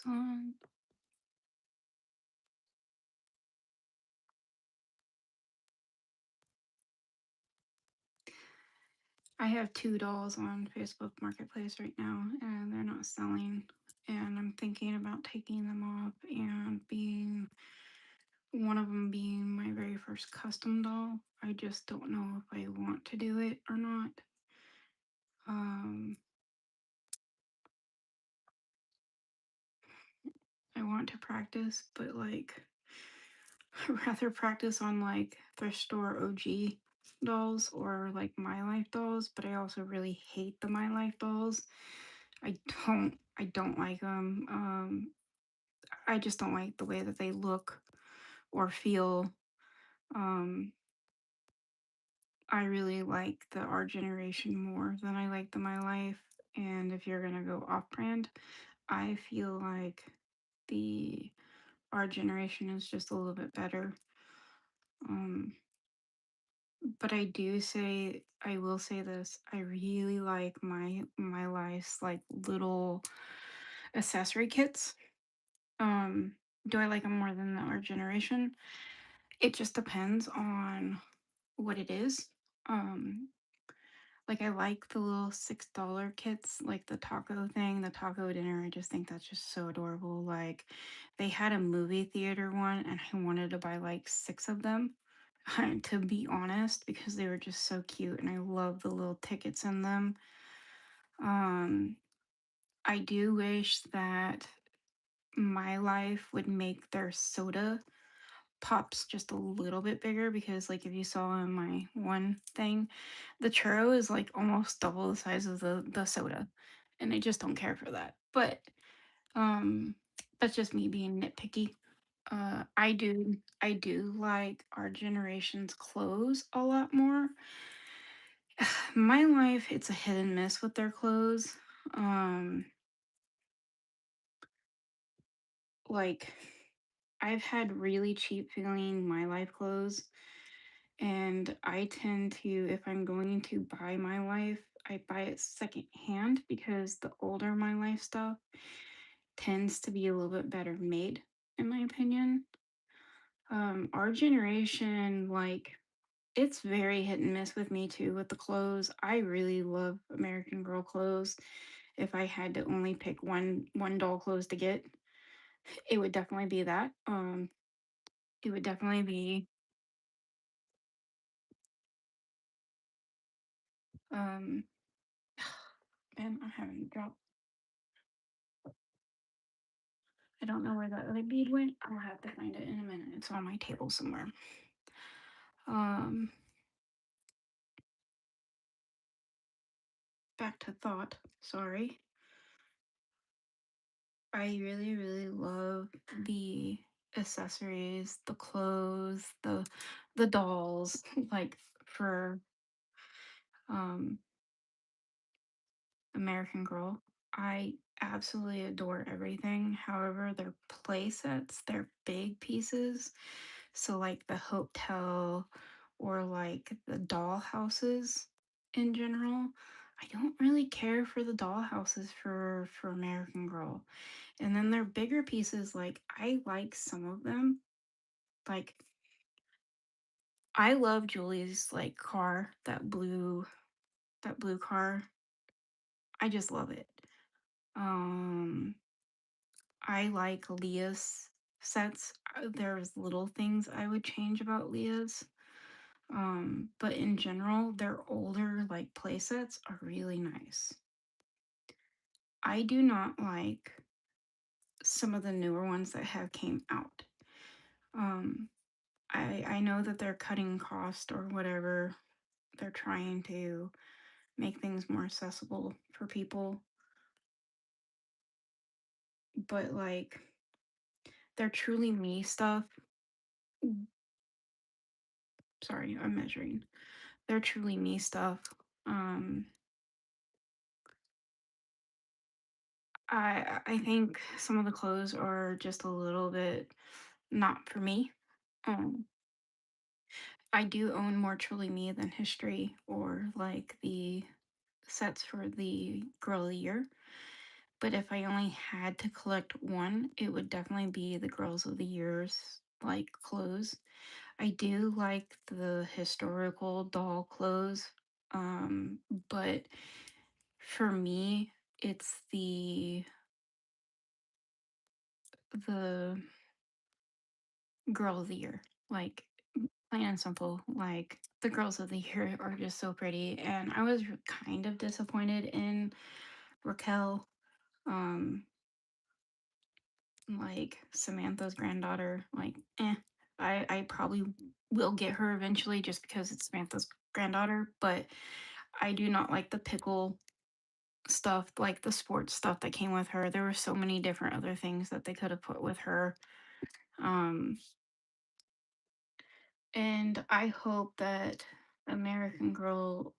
on. I have two dolls on Facebook Marketplace right now, and they're not selling. And I'm thinking about taking them off and being one of them being my very first custom doll. I just don't know if I want to do it or not. Um, I want to practice, but like, I'd rather practice on like thrift store OG dolls or like My Life dolls, but I also really hate the My Life dolls. I don't like them. I just don't like the way that they look or feel. Um, I really like the Our Generation more than I like the My Life. And if you're gonna go off brand, I feel like the Our Generation is just a little bit better. Um, but I will say this: I really like my life's like little accessory kits. Um, do I like them more than the Our Generation? It just depends on what it is. Um, like I like the little $6 kits, like the taco thing, the taco dinner. I just think that's just so adorable. Like they had a movie theater one, and I wanted to buy like six of them. To be honest, because they were just so cute, and I love the little tickets in them. Um, I do wish that My Life would make their soda pops just a little bit bigger because like if you saw in my one thing, the churro is like almost double the size of the soda. And I just don't care for that. But um that's just me being nitpicky. I do like Our Generation's clothes a lot more. My Life, it's a hit and miss with their clothes. Um like I've had really cheap feeling My Life clothes. And I tend to, if I'm going to buy My Life, I buy it secondhand because the older My Life stuff tends to be a little bit better made, in my opinion. Our generation, like, it's very hit and miss with me too with the clothes. I really love American Girl clothes. If I had to only pick one doll clothes to get, it would definitely be that. It would definitely be um man, I'm having a drop. I don't know where that other bead went. I'll have to find it in a minute. It's on my table somewhere. Um, back to thought. Sorry. I really, really love the accessories, the clothes, the dolls, like for um American Girl. I absolutely adore everything. However, their play sets, they're big pieces. So like the hotel or like the doll houses in general. I don't really care for the doll houses for American Girl. And then their bigger pieces, like I like some of them. Like I love Julie's like car, that blue car. I just love it. Um I like Leah's sets. There's little things I would change about Leah's. But in general, their older like play sets are really nice. I do not like some of the newer ones that have came out. Um, I know that they're cutting cost or whatever. They're trying to make things more accessible for people, but like their truly me stuff. Sorry, I'm measuring. Their truly me stuff. Um, I think some of the clothes are just a little bit not for me. Um, I do own more Truly Me than History or like the sets for the Girl of the Year. But if I only had to collect one, it would definitely be the Girls of the Years like clothes. I do like the historical doll clothes. Um, but for me, it's the Girl of the Year. Like plain and simple, like the Girls of the Year are just so pretty. And I was kind of disappointed in Raquel. Um, like Samantha's granddaughter, like, I probably will get her eventually just because it's Samantha's granddaughter, but I do not like the pickle stuff, like the sports stuff that came with her. There were so many different other things that they could have put with her. Um, and I hope that American Girl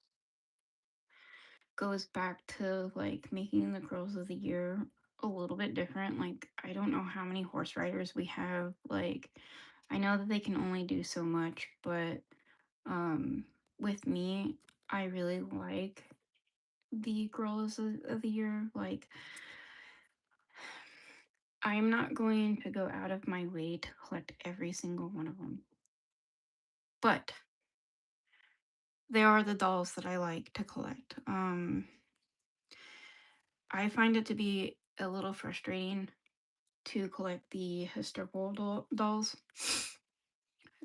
goes back to like making the Girls of the Year a little bit different. Like, I don't know how many horse riders we have. Like, I know that they can only do so much, but um, with me, I really like the Girls of the Year. Like, I'm not going to go out of my way to collect every single one of them, but they are the dolls that I like to collect. I find it to be a little frustrating to collect the historical dolls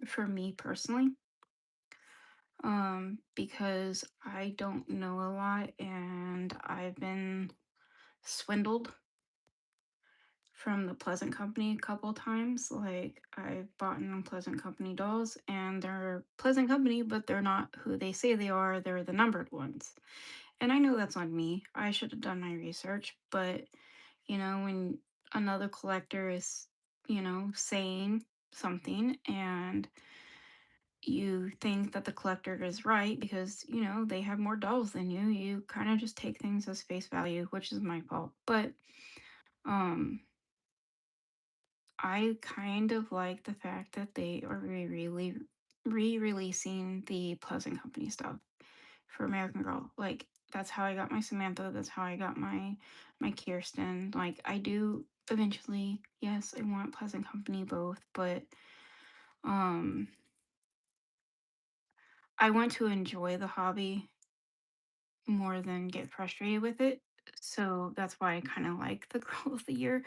for me personally, because I don't know a lot and I've been swindled from the Pleasant Company a couple times. Like, I've bought in Pleasant Company dolls and they're Pleasant Company, but they're not who they say they are. They're the numbered ones. And I know that's on me. I should have done my research, but when another collector is, saying something and you think that the collector is right because, they have more dolls than you kind of just take things as face value, which is my fault. But um I kind of like the fact that they are re-releasing the Pleasant Company stuff for American Girl. Like, that's how I got my Samantha. That's how I got my Kirsten. Like, I do eventually. Yes, I want Pleasant Company both, but um, I want to enjoy the hobby more than get frustrated with it. So that's why I kind of like the Girl of the Year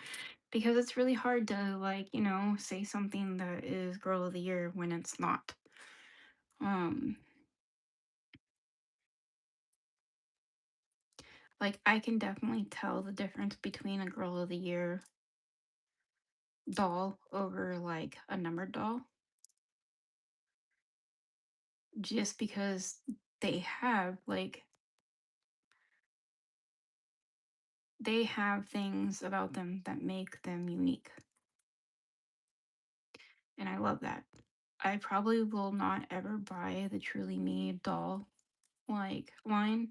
because it's really hard to like, say something that is Girl of the Year when it's not. Um like I can definitely tell the difference between a Girl of the Year doll over like a numbered doll just because they have like they have things about them that make them unique. And I love that. I probably will not ever buy the Truly Me doll like line,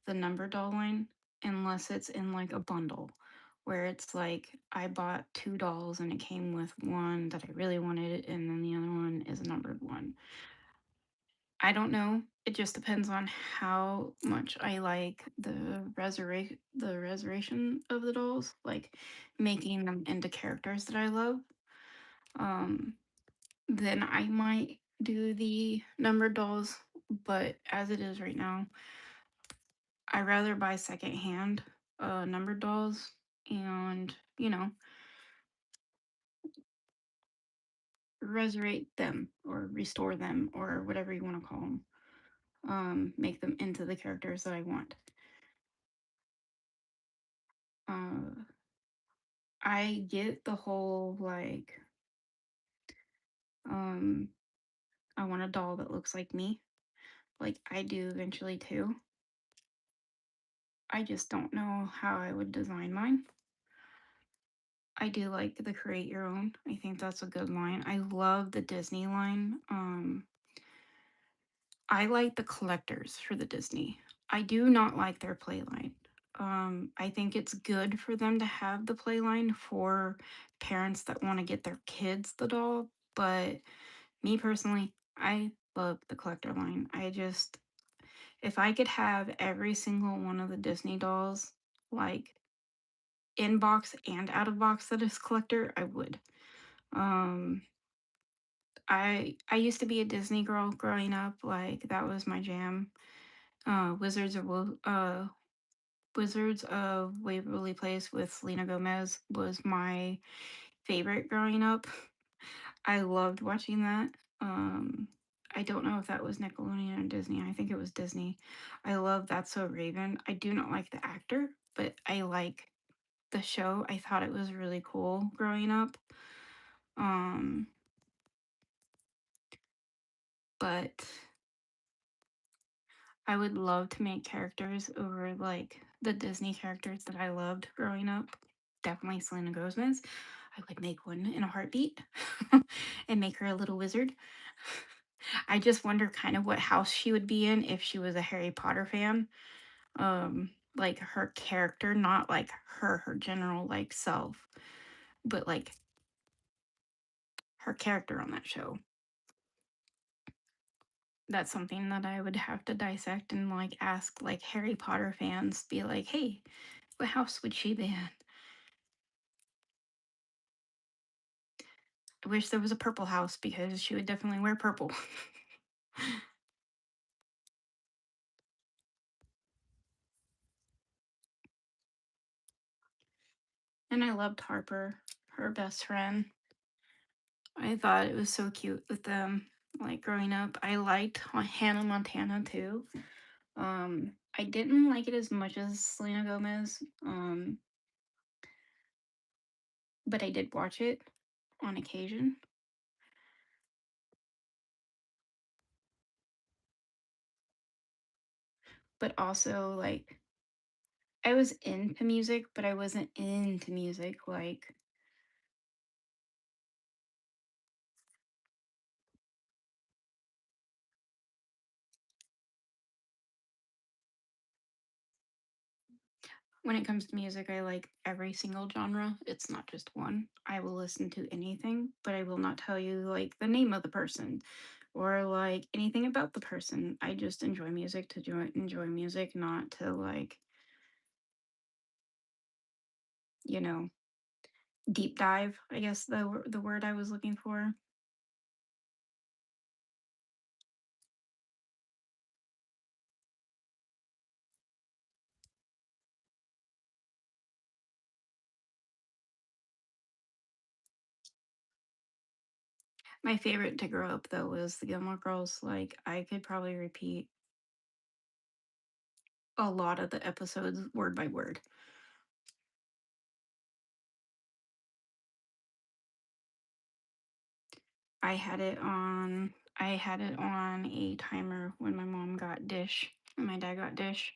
the number doll line, unless it's in like a bundle where it's like I bought two dolls and it came with one that I really wanted and then the other one is a numbered one. I don't know. It just depends on how much I like the resurrection of the dolls, like making them into characters that I love. Um then I might do the numbered dolls, but as it is right now, I rather buy secondhand numbered dolls and, resurrect them or restore them or whatever you want to call them. Make them into the characters that I want. Uh, I get the whole like, um, I want a doll that looks like me. Like I do eventually too. I just don't know how I would design mine. I do like the create your own. I think that's a good line. I love the Disney line. I like the collectors for the Disney. I do not like their playline. I think it's good for them to have the playline for parents that want to get their kids the doll, but me personally, I love the collector line. If I could have every single one of the Disney dolls, like in box and out of box that is collector, I would. Um, I used to be a Disney girl growing up. Like that was my jam. Wizards of Waverly Place with Selena Gomez was my favorite growing up. I loved watching that. Um, I don't know if that was Nickelodeon or Disney. I think it was Disney. I love That's So Raven. I do not like the actor, but I like the show. I thought it was really cool growing up. Um, but I would love to make characters over like the Disney characters that I loved growing up. Definitely Selena Gomez. I would make one in a heartbeat and make her a little wizard. I just wonder kind of what house she would be in if she was a Harry Potter fan. Like her character, not like her general like self, but like her character on that show. That's something that I would have to dissect and like ask like Harry Potter fans, be like, hey, what house would she be in? I wish there was a purple house because she would definitely wear purple. And I loved Harper, her best friend. I thought it was so cute with them. Like growing up, I liked Hannah Montana too. I didn't like it as much as Selena Gomez. But I did watch it on occasion. But also like I was into music, but I wasn't into music like when it comes to music, I like every single genre. It's not just one. I will listen to anything, but I will not tell you like the name of the person or like anything about the person. I just enjoy music to enjoy music, not to like, you know, deep dive, I guess the word I was looking for. My favorite to grow up though was the Gilmore Girls. Like I could probably repeat a lot of the episodes word by word. I had it on a timer when my mom got Dish and my dad got Dish,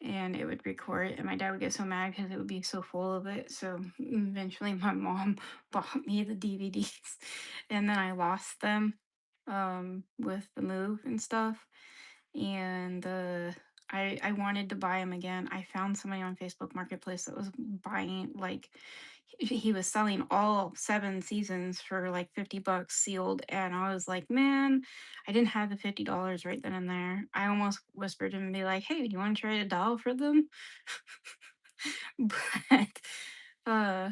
and it would record and my dad would get so mad because it would be so full of it. So eventually my mom bought me the DVDs and then I lost them with the move and stuff. And I wanted to buy him again. I found somebody on Facebook Marketplace that was buying like he was selling all 7 seasons for like $50 sealed, and I was like, man, I didn't have the $50 right then and there. I almost whispered him and be like, hey, do you want to trade a doll for them? But uh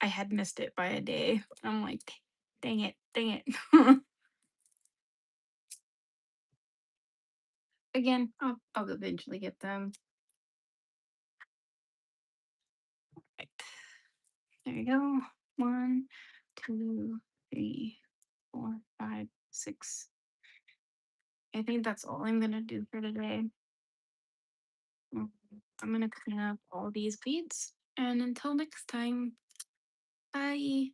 I had missed it by a day. I'm like, dang it, dang it. Again, I'll eventually get them. Right. There you go. One, two, three, four, five, six. I think that's all I'm gonna do for today. Mm, I'm gonna clean up all these beads. And until next time, bye.